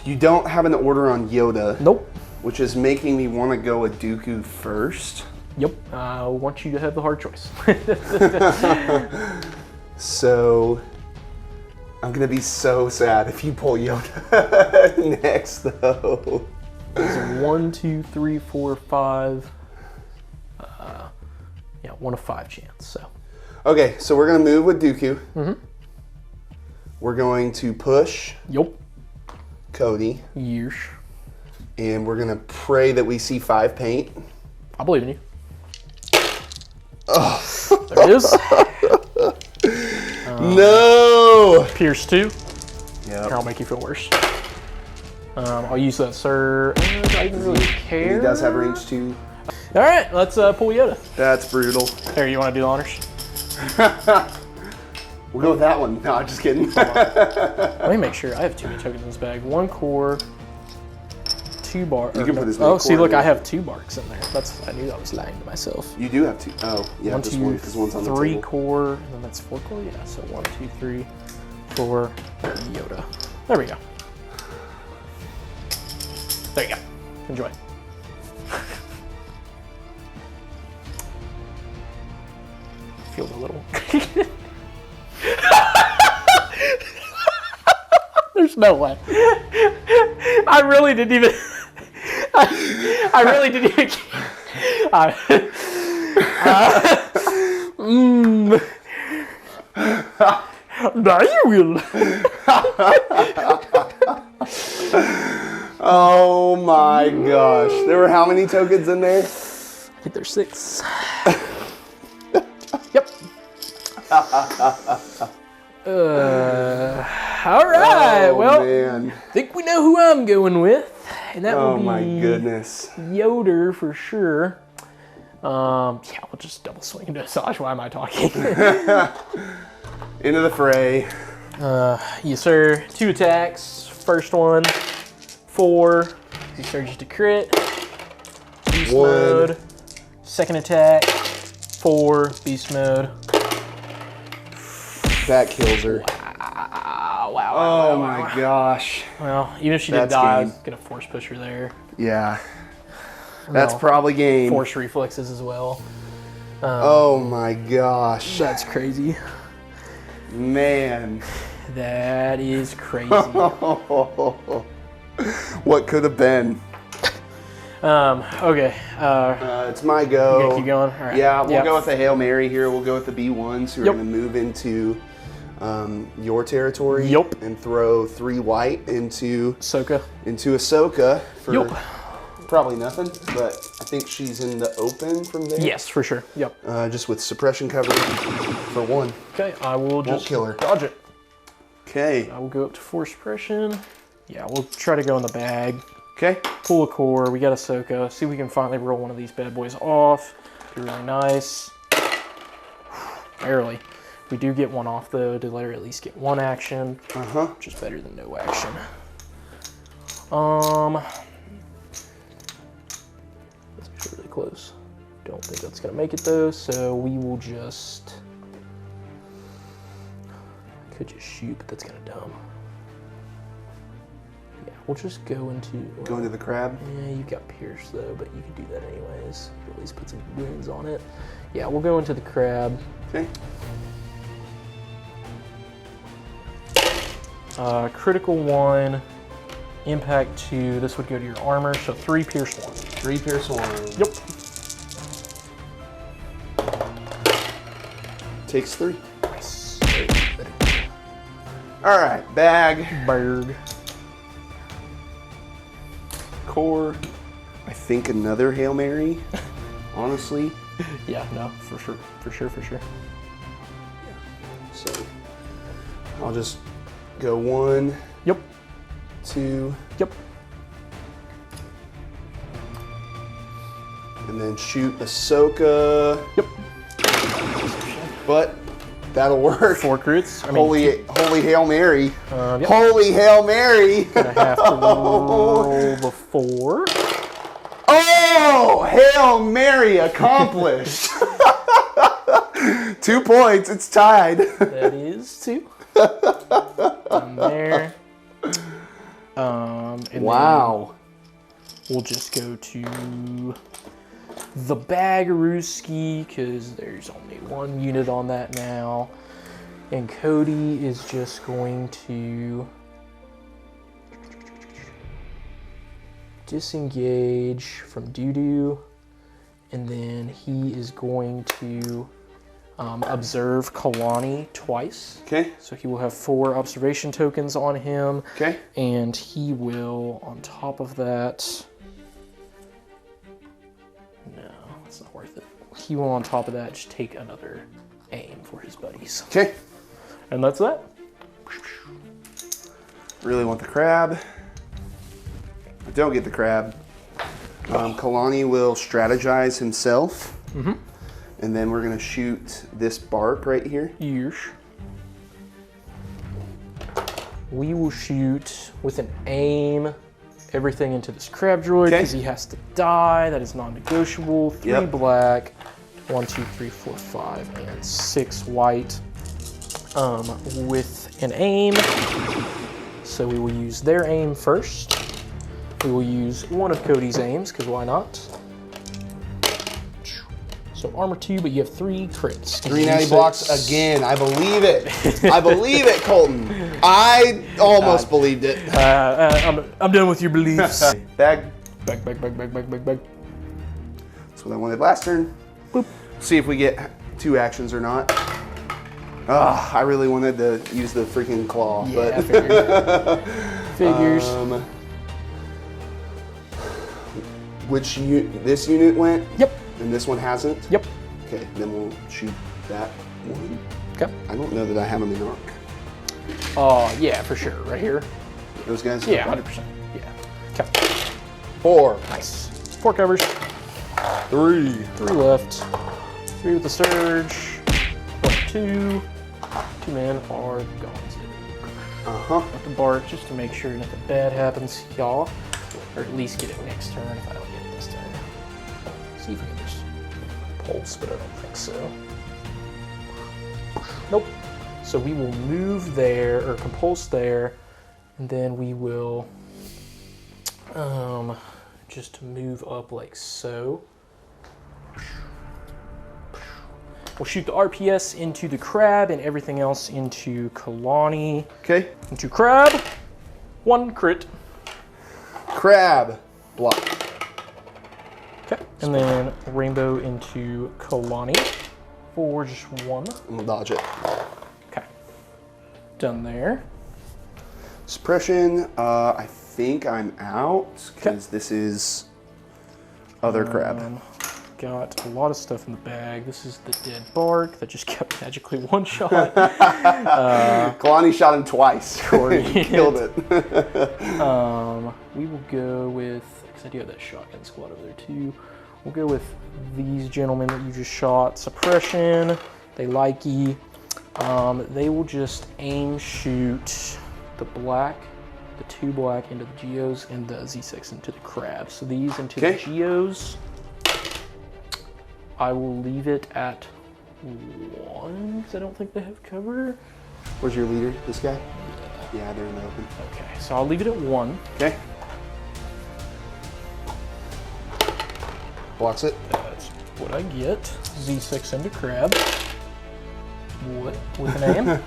You don't have an order on Yoda. Nope. Which is making me want to go with Dooku first. Yep. I want you to have the hard choice. So I'm gonna be so sad if you pull Yoda next, though. It's a 1, 2, 3, 4, 5. Yeah, 1 of 5 chance. So. Okay, so we're gonna move with Dooku. We're going to push Yep. Cody, Years. and we're gonna pray that we see 5 paint. I believe in you. There it is. No. Pierce 2. Yep. I'll make you feel worse. I'll use that, sir. Do I even really care? He does have range 2. All right, let's pull Yoda. That's brutal. Here, you want to do the honors? We'll go with that one. No, I'm just kidding. Let me make sure. I have too many tokens in this bag. 1 core, 2 bar. You can put as many Oh, see, core look, in I there. have 2 barks in there. I knew I was lying to myself. You do have 2. Oh, yeah, 1, just 2, one because one's on the 3 table. core, and then that's 4 core. Yeah, so 1, 2, 3, 4. Yoda. There we go. There you go. Enjoy. Feel a little. There's no way. I really didn't even. I really didn't even. Now you will. Oh my gosh. There were how many tokens in there? I think there's 6. Yep. All right. Oh, well, man. I think we know who I'm going with, and that Oh will be my goodness. Yoda for sure. Yeah, we'll just double swing into Asajj. Why am I talking? Into the fray. Yes, sir. 2 attacks. First one, 4. He surges to crit. Beast 1. mode. Second attack, 4. Beast mode. That kills her. Wow. Oh my gosh. Well, even if she didn't That's die, I game. was gonna force push her there. Yeah. That's No. probably game. Force reflexes as well. Oh my gosh. That's crazy. Man. That is crazy. What could have been? Okay. It's my go. You gonna keep going? All right. Yeah, we'll Yep. go with the Hail Mary here. We'll go with the B1s who are Yep. going to move into your territory. Yep. And throw 3 white into Ahsoka. Ahsoka for Yep. probably nothing, but I think she's in the open from there. Yes, for sure. Yep. Just with suppression cover for 1. Okay, I will just kill her. dodge it. Okay. I will go up to force suppression. Yeah, we'll try to go in the bag. Okay. Pull a core. We got Ahsoka. See if we can finally roll one of these bad boys off. Be really nice. Barely. We do get one off though to let her at least get 1 action. Which is better than no action. That's really close. Don't think that's gonna make it though, so we will just. Could just shoot, but that's kind of dumb. Yeah, we'll just go into. Go into the crab. Yeah, you've got Pierce though, but you can do that anyways. At least put some wounds on it. Yeah, we'll go into the crab. Okay. Critical 1, impact 2. This would go to your armor, so 3 pierce 1. 3 pierce 1. Yep. Takes 3. Nice. All right, bag. Bird. Core. I think another Hail Mary, honestly. Yeah, no, for sure. So I'll just go 1, Yep. 2, Yep. and then shoot Ahsoka. Yep. But that'll work. 4 crits. I mean, Holy Hail Mary. Yep. Holy Hail Mary. Gonna have to roll the 4. Oh, Hail Mary accomplished. 2 points. It's tied. That is 2. Done there. And Wow. then we'll just go to the Bagarooski because there's only 1 unit on that now. And Cody is just going to disengage from Doo-Doo. And then he is going to observe Kalani twice. Okay. So he will have 4 observation tokens on him. Okay. And he will, on top of that... No, it's not worth it. He will, on top of that, just take another aim for his buddies. Okay. And that's that. Really want the crab. I don't get the crab. Kalani will strategize himself. Mm-hmm. And then we're going to shoot this bark right here. Years. We will shoot with an aim everything into this crab droid because he has to die. That is non-negotiable. 3 black. 1, 2, 3, 4, 5, and 6 white. With an aim. So we will use their aim first. We will use one of Cody's aims, because why not? So armor 2, but you have 3 crits. 3 natty blocks again. I believe it. I believe it, Colton. I almost believed it. I'm done with your beliefs. Bag. Back. That's what I wanted last turn. Boop. See if we get 2 actions or not. I really wanted to use the freaking claw, Yeah, but figures. Which this unit went? Yep. And this one hasn't? Yep. Okay, then we'll shoot that one. Okay. I don't know that I have them in arc. Oh, yeah, for sure. Right here. Those guys? Yeah, Okay. 100%. Yeah. Okay. 4. Nice. 4 covers. 3. 3 left. 3 with the surge. 1, 2. 2 men are gone. With the bark just to make sure nothing bad happens, y'all. Or at least get it next turn if I don't get it this turn. See if we can just pulse, but I don't think so. Nope. So we will move there, or compulse there, and then we will just move up like so. We'll shoot the RPS into the crab and everything else into Kalani. Okay. Into crab. 1 crit. Crab. Block. Okay. And then rainbow into Kalani for just 1. I'm gonna dodge it. Okay. Done there. Suppression. I think I'm out because this is other crab. Got a lot of stuff in the bag. This is the dead bark that just kept magically one-shot. Kalani shot him twice. Corey Killed it. We will go with, because I do have that shotgun squad over there too. We'll go with these gentlemen that you just shot. Suppression. They like ye. They will just aim shoot the black, the 2 black into the Geos, and the Z6 into the crab. So these into the Geos. I will leave it at 1 because I don't think they have cover. Where's your leader? This guy? Yeah, they're in the open. Okay, so I'll leave it at 1. Okay. Blocks it. That's what I get. Z6 into crab. What? With an aim?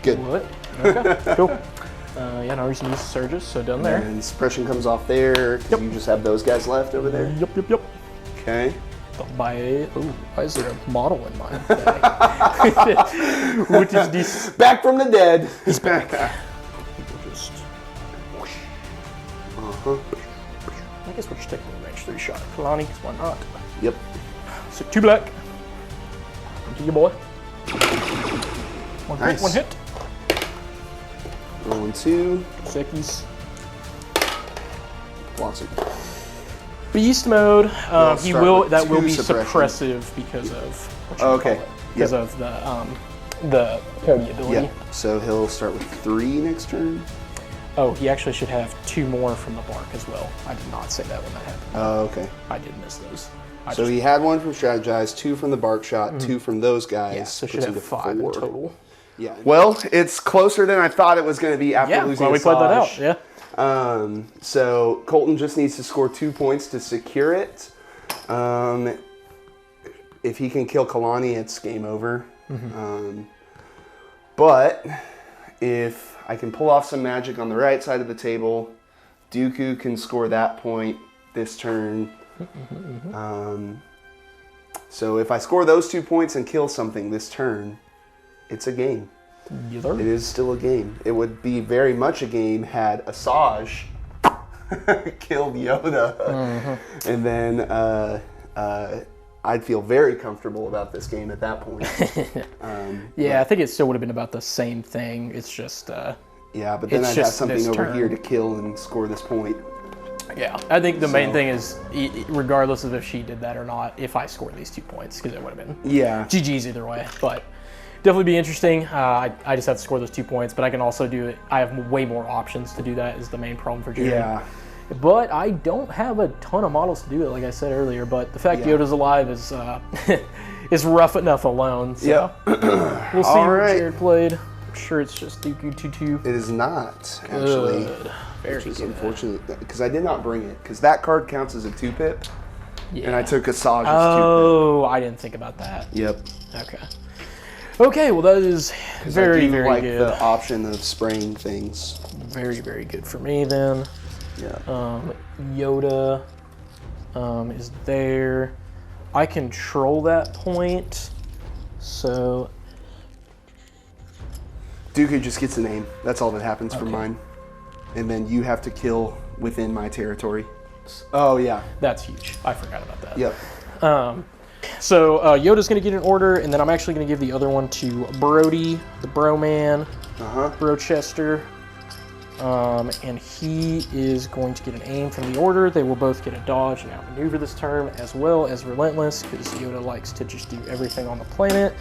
Good. What? Okay, cool. Yeah, no reason to use Surges, so done there. And suppression comes off there because you just have those guys left over there. Yep. Okay. Why is there a model in my bag? Which is this? Back from the dead. He's back. People just. I guess we'll just take a little range 3 shot at Kalani, because why not? Yep. So 2 black. To you, boy. One hit, Nice. 1 hit. Rolling 2. Seckies. Lost it. Beast mode. He start will. with That will 2 be suppression. suppressive because of. Okay. Because Yep. of the Cody ability. Yep. So he'll start with 3 next turn. Oh, he actually should have 2 more from the bark as well. I did not say that when that happened. Oh, okay. I did miss those. So he had 1 from Strategize, 2 from the Bark Shot, 2 from those guys. Yeah, so puts should him have to 5 in 4. total. Yeah. Well, it's closer than I thought it was going to be after Yeah, losing glad we played that out. Asajj. Yeah. So Colton just needs to score 2 points to secure it. If he can kill Kalani, it's game over. But if I can pull off some magic on the right side of the table, Dooku can score that point this turn. So if I score those 2 points and kill something this turn, it's a game. Yes, sir. It is still a game. It would be very much a game had Asajj killed Yoda. And then I'd feel very comfortable about this game at that point. Yeah, I think it still would have been about the same thing. It's just. Yeah, but then It's I'd have just something this over turn. here to kill and score this point. Yeah, I think the main So- thing is, regardless of if she did that or not, if I scored these 2 points, because it would have been Yeah. GG's either way. But definitely be interesting. I just have to score those 2 points, but I can also do it. I have way more options to do that. Is the main problem for Jared. Yeah. But I don't have a ton of models to do it, like I said earlier. But the fact Yeah. Yoda's alive is is rough enough alone. So Yep. we'll see All what right. Jared played. I'm sure it's just Dooku 2-2. It is not, actually. Good. Very Which is good. unfortunate, because I did not bring it. Because that card counts as a 2-pip, Yeah. and I took Asajj's 2-pip. Oh, I didn't think about that. Yep. Okay. Okay, well that is 'Cause very, I do very like good. the option of spraying things. Very, very good for me then. Yeah. Yoda is there. I control that point. So, Dooku just gets a name. That's all that happens for Okay. mine. And then you have to kill within my territory. Oh, yeah. that's huge. I forgot about that. Yep. So, Yoda's going to get an order, and then I'm actually going to give the other one to Brody, the bro man, Uh-huh. Brochester. And he is going to get an aim from the order. They will both get a dodge and outmaneuver this turn, as well as relentless, because Yoda likes to just do everything on the planet.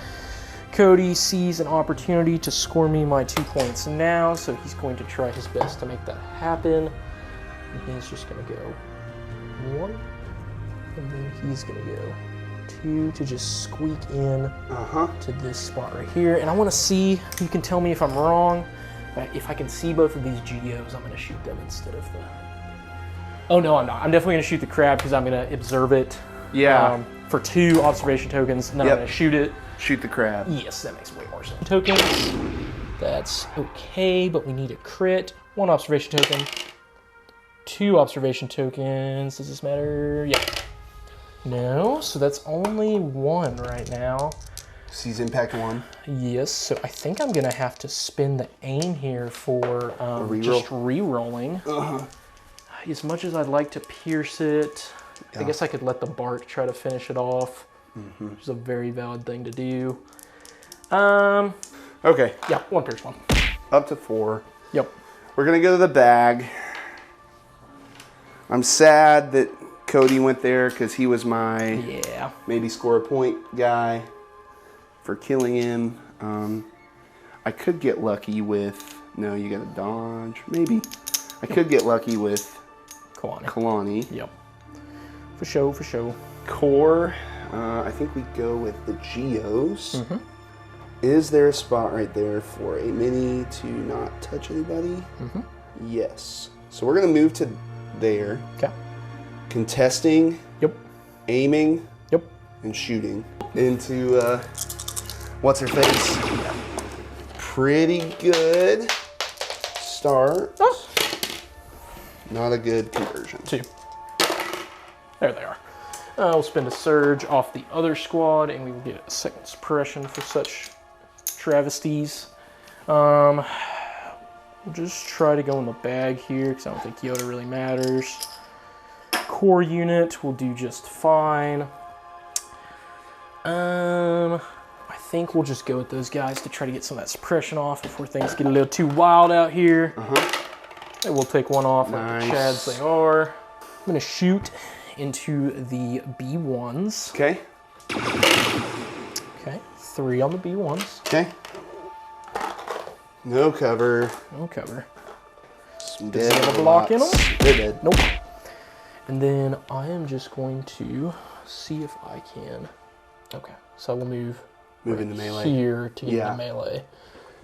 Cody sees an opportunity to score me my 2 points now, so he's going to try his best to make that happen. And he's just going to go 1, and then he's going to go 2 to just squeak in Uh-huh. to this spot right here. And I want to see, you can tell me if I'm wrong, but if I can see both of these GEOs, I'm going to shoot them instead of the... Oh, no, I'm not. I'm definitely going to shoot the crab because I'm going to observe it. Yeah. For 2 observation tokens, and then Yep. I'm going to shoot it. Shoot the crab. Yes, that makes way more sense. Tokens, that's okay, but we need a crit. 1 observation token. 2 observation tokens. Does this matter? Yeah. No, so that's only 1 right now. Sees impact 1. Yes, so I think I'm gonna have to spin the aim here for reroll? just re-rolling. As much as I'd like to pierce it, I guess I could let the bark try to finish it off, which is a very valid thing to do. Okay. Yeah, 1 pierce 1. Up to 4. Yep. We're going to go to the bag. I'm sad that Cody went there because he was my Yeah. maybe score a point guy for killing him. I could get lucky with... No, you got to dodge. Maybe. I could get lucky with Kalani. Kalani. Yep. For show, for show. Core, I think we go with the Geos. Is there a spot right there for a mini to not touch anybody? Yes. So we're going to move to there. Okay. Contesting, Yep. aiming, Yep. and shooting into what's her face. Pretty good start. Oh. Not a good conversion. 2. There they are. We'll spend a surge off the other squad, and we will get a second suppression for such travesties. We'll just try to go in the bag here, because I don't think Yoda really matters. core unit will do just fine. I think we'll just go with those guys to try to get some of that suppression off before things get a little too wild out here. And we'll take one off like the Chads they are. I'm gonna shoot into the B1s. Okay. Okay, 3 on the B1s. Okay. No cover. No cover. Some Does dead he have a block in robots. them? They're dead. Nope. And then I am just going to see if I can. Okay, so I will move Into melee. here to get into melee.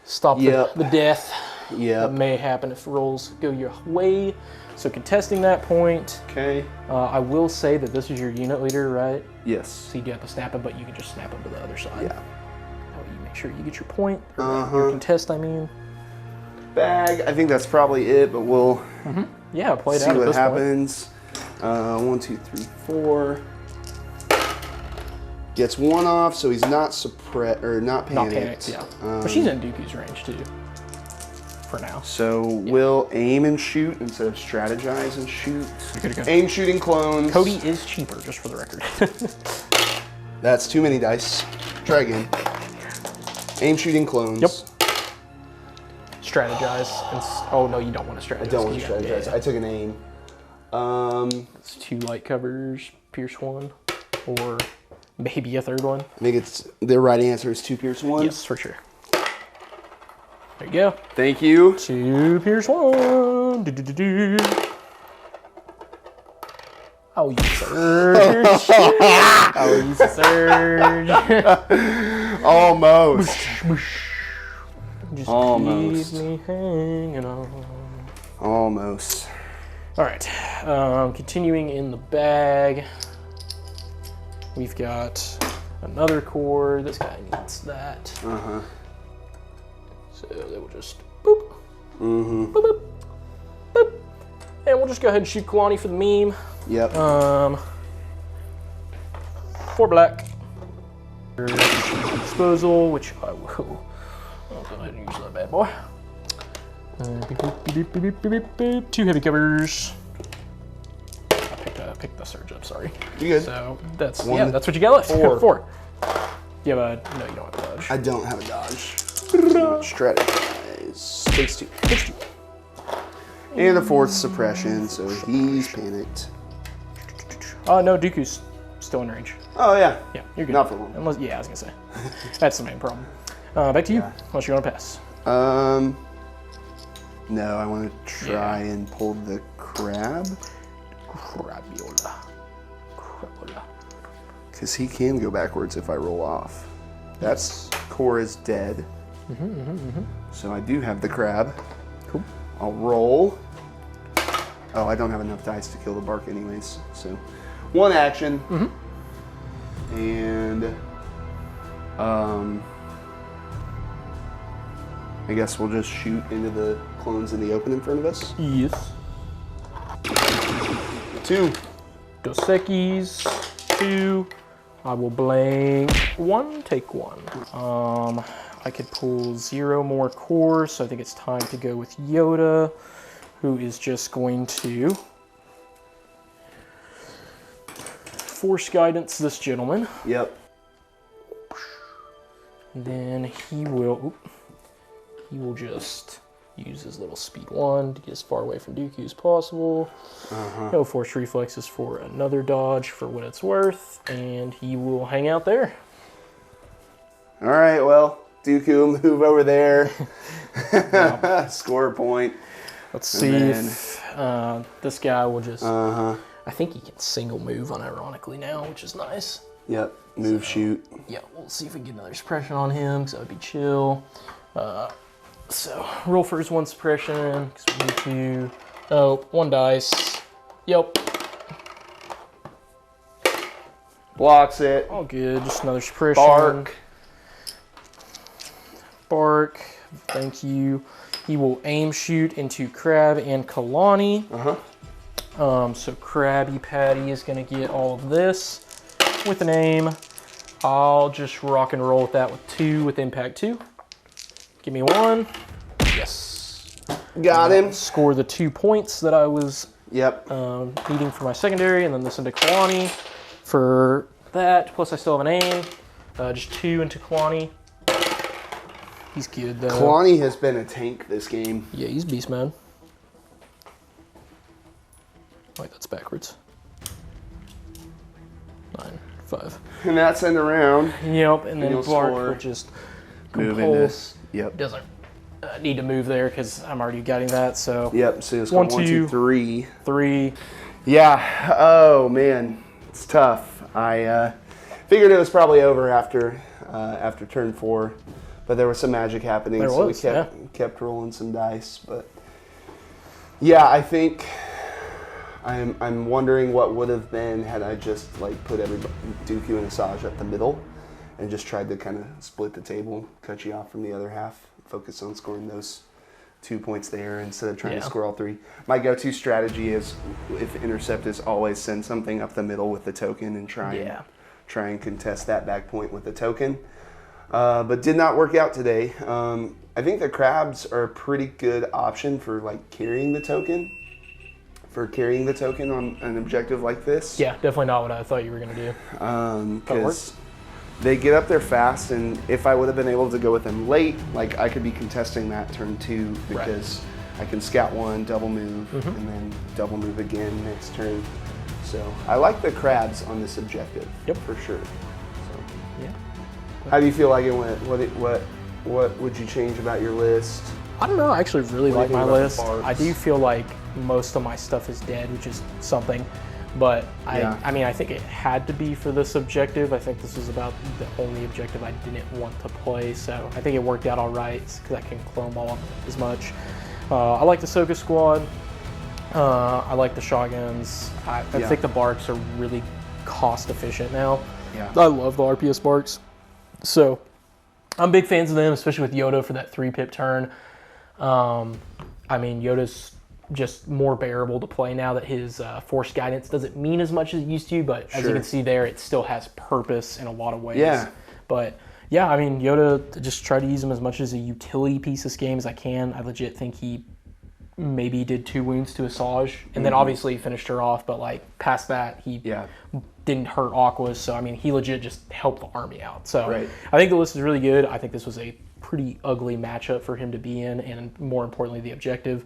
Stop the death that may happen if rolls go your way. So contesting that point. Okay. I will say that this is your unit leader, right? Yes. So you do have to snap him, but you can just snap him to the other side. Yeah. That way you make sure you get your point, or your contest, I mean. Bag. I think that's probably it, but we'll Yeah, play it see out at what this happens. 1, 2, 3, 4. Gets 1 off, so he's not not panicked. Not panicked, yeah. But she's in Dooku's range too. For now. So we'll aim and shoot instead of strategize and shoot. Go. Aim shooting clones. Cody is cheaper, just for the record. That's too many dice. Try again. Aim shooting clones. Yep. Strategize. Oh no, you don't want to strategize. I don't want to Yeah, strategize. yeah. I took an aim. It's 2 light covers, pierce 1, or maybe a 3rd one. I think it's the right answer is 2 pierce 1. Yes, for sure. There you go. Thank you. 2 pierce 1. Do. I'll use surge. I'll use a surge. Almost. Just Almost. keep me hanging on. Almost. All right, continuing in the bag, we've got another core. This guy needs that. So they will just boop, boop, boop, boop, and we'll just go ahead and shoot Kalani for the meme. Yep. 4 black. Disposal, which I will. I'll go ahead and use that bad boy. 2 heavy covers. I picked the surge up, sorry. You good? So that's One, that's what you got left. 4. 4. You have a no, you don't have a dodge. I don't have a dodge. Strategize. Takes 2. And the 4th suppression, so he's panicked. Oh no, Dooku's still in range. Oh yeah. Yeah, you're good. Not for long. Unless, yeah, I was gonna say. That's the main problem. Back to you, unless you want to pass. No, I want to try and pull the crab. Crabiola. Because he can go backwards if I roll off. That's core is dead. So I do have the crab. Cool. I'll roll. Oh, I don't have enough dice to kill the bark anyways. So 1 action. And I guess we'll just shoot into the clones in the open in front of us. Yes. 2. Dos Equis. 2. I will blank 1, take 1. I could pull 0 more cores, so I think it's time to go with Yoda, who is just going to force guidance this gentleman. Yep. And then he will just use his little speed 1 to get as far away from Dooku as possible. No force reflexes for another dodge for what it's worth, and he will hang out there. All right, well, Dooku, move over there. Score a point. Let's see if this guy will just... I think he can single move unironically now, which is nice. Yep, move, shoot. Yeah, we'll see if we can get another suppression on him, because that would be chill. So, roll for his 1 suppression, because we need to... Oh, 1 dice. Yep. Blocks it. All good, just another suppression. Bark. Thank you. He will aim shoot into Crab and Kalani. So Krabby Patty is going to get all of this with an aim. I'll just rock and roll with that with 2 with impact 2. Give me 1. Yes. Got him. Score the 2 points that I was Yep. Needing for my secondary, and then this into Kalani for that. Plus, I still have an aim. Just 2 into Kalani. He's good though. Kalani has been a tank this game. Yeah, he's beast mode. Wait, that's backwards. 9, 5. And that's end around. Yep, and then You'll Bark score. will just Moving compose. this. Yep. Doesn't need to move there because I'm already getting that. So Yep. So it's 1, 1, 2, 2, 3. 3. Yeah. Oh man, it's tough. I figured it was probably over after turn 4, but there was some magic happening, There so was, we kept rolling some dice. But yeah, I think I'm wondering what would have been had I just like put everybody Dooku and Asajj at the middle and just tried to kind of split the table, cut you off from the other half, focus on scoring those 2 points there instead of trying to score all 3. My go-to strategy is, if intercept, is always send something up the middle with the token and try and contest that back point with the token. But did not work out today. I think the crabs are a pretty good option for like carrying the token. On an objective like this. Yeah, definitely not what I thought you were gonna do. Because they get up there fast, and if I would have been able to go with them late, like I could be contesting that turn 2 because I can scout 1, double move, and then double move again next turn. So I like the crabs on this objective. Yep, for sure. So, yeah. how do you feel like it went? What would you change about your list? I don't know. I actually really What like do you my think about the list. barks? I do feel like most of my stuff is dead, which is something. But I mean, I think it had to be for this objective. I think this was about the only objective I didn't want to play. So I think it worked out all right because I can clone all as much. I like the Soka squad. I like the shotguns. I think the barks are really cost efficient now. Yeah. I love the RPS barks. So I'm big fans of them, especially with Yoda for that 3-pip turn. I mean, Yoda's just more bearable to play now that his force guidance doesn't mean as much as it used to, but as you can see there, it still has purpose in a lot of ways. Yeah. But yeah, I mean, Yoda, just try to use him as much as a utility piece this game as I can. I legit think he maybe did 2 wounds to Asajj, and then obviously he finished her off, but like past that, he didn't hurt Aquas, so I mean, he legit just helped the army out. So I think the list is really good. I think this was a pretty ugly matchup for him to be in, and more importantly, the objective.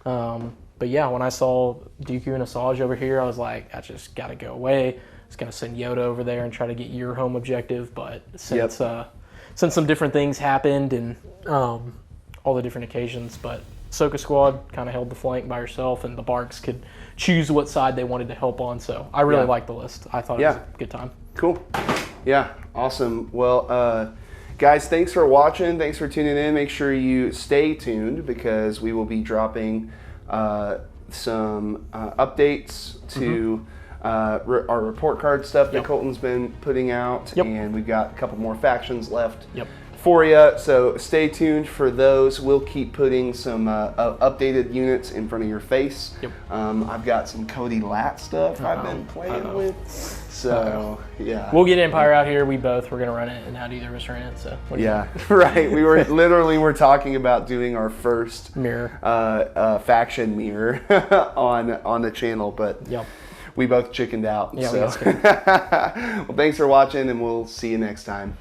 But yeah, when I saw Dooku and Asajj over here, I was like, I just got to go away. I was going to send Yoda over there and try to get your home objective, but since some different things happened and all the different occasions, but Soka squad kind of held the flank by herself, and the Barks could choose what side they wanted to help on. So I really liked the list. I thought it was a good time. Cool. Yeah, awesome. Well, guys, thanks for watching. Thanks for tuning in. Make sure you stay tuned because we will be dropping some updates to our report card stuff that Colton's been putting out. And we've got a couple more factions left for you. So stay tuned for those. We'll keep putting some updated units in front of your face. I've got some Cody Lat stuff I've been playing with. So, yeah. We'll get Empire out here. We're going to run it, and how do either of us run it? So right. We were we're talking about doing our first mirror faction mirror on the channel, but we both chickened out. Yeah, so. Well, thanks for watching, and we'll see you next time.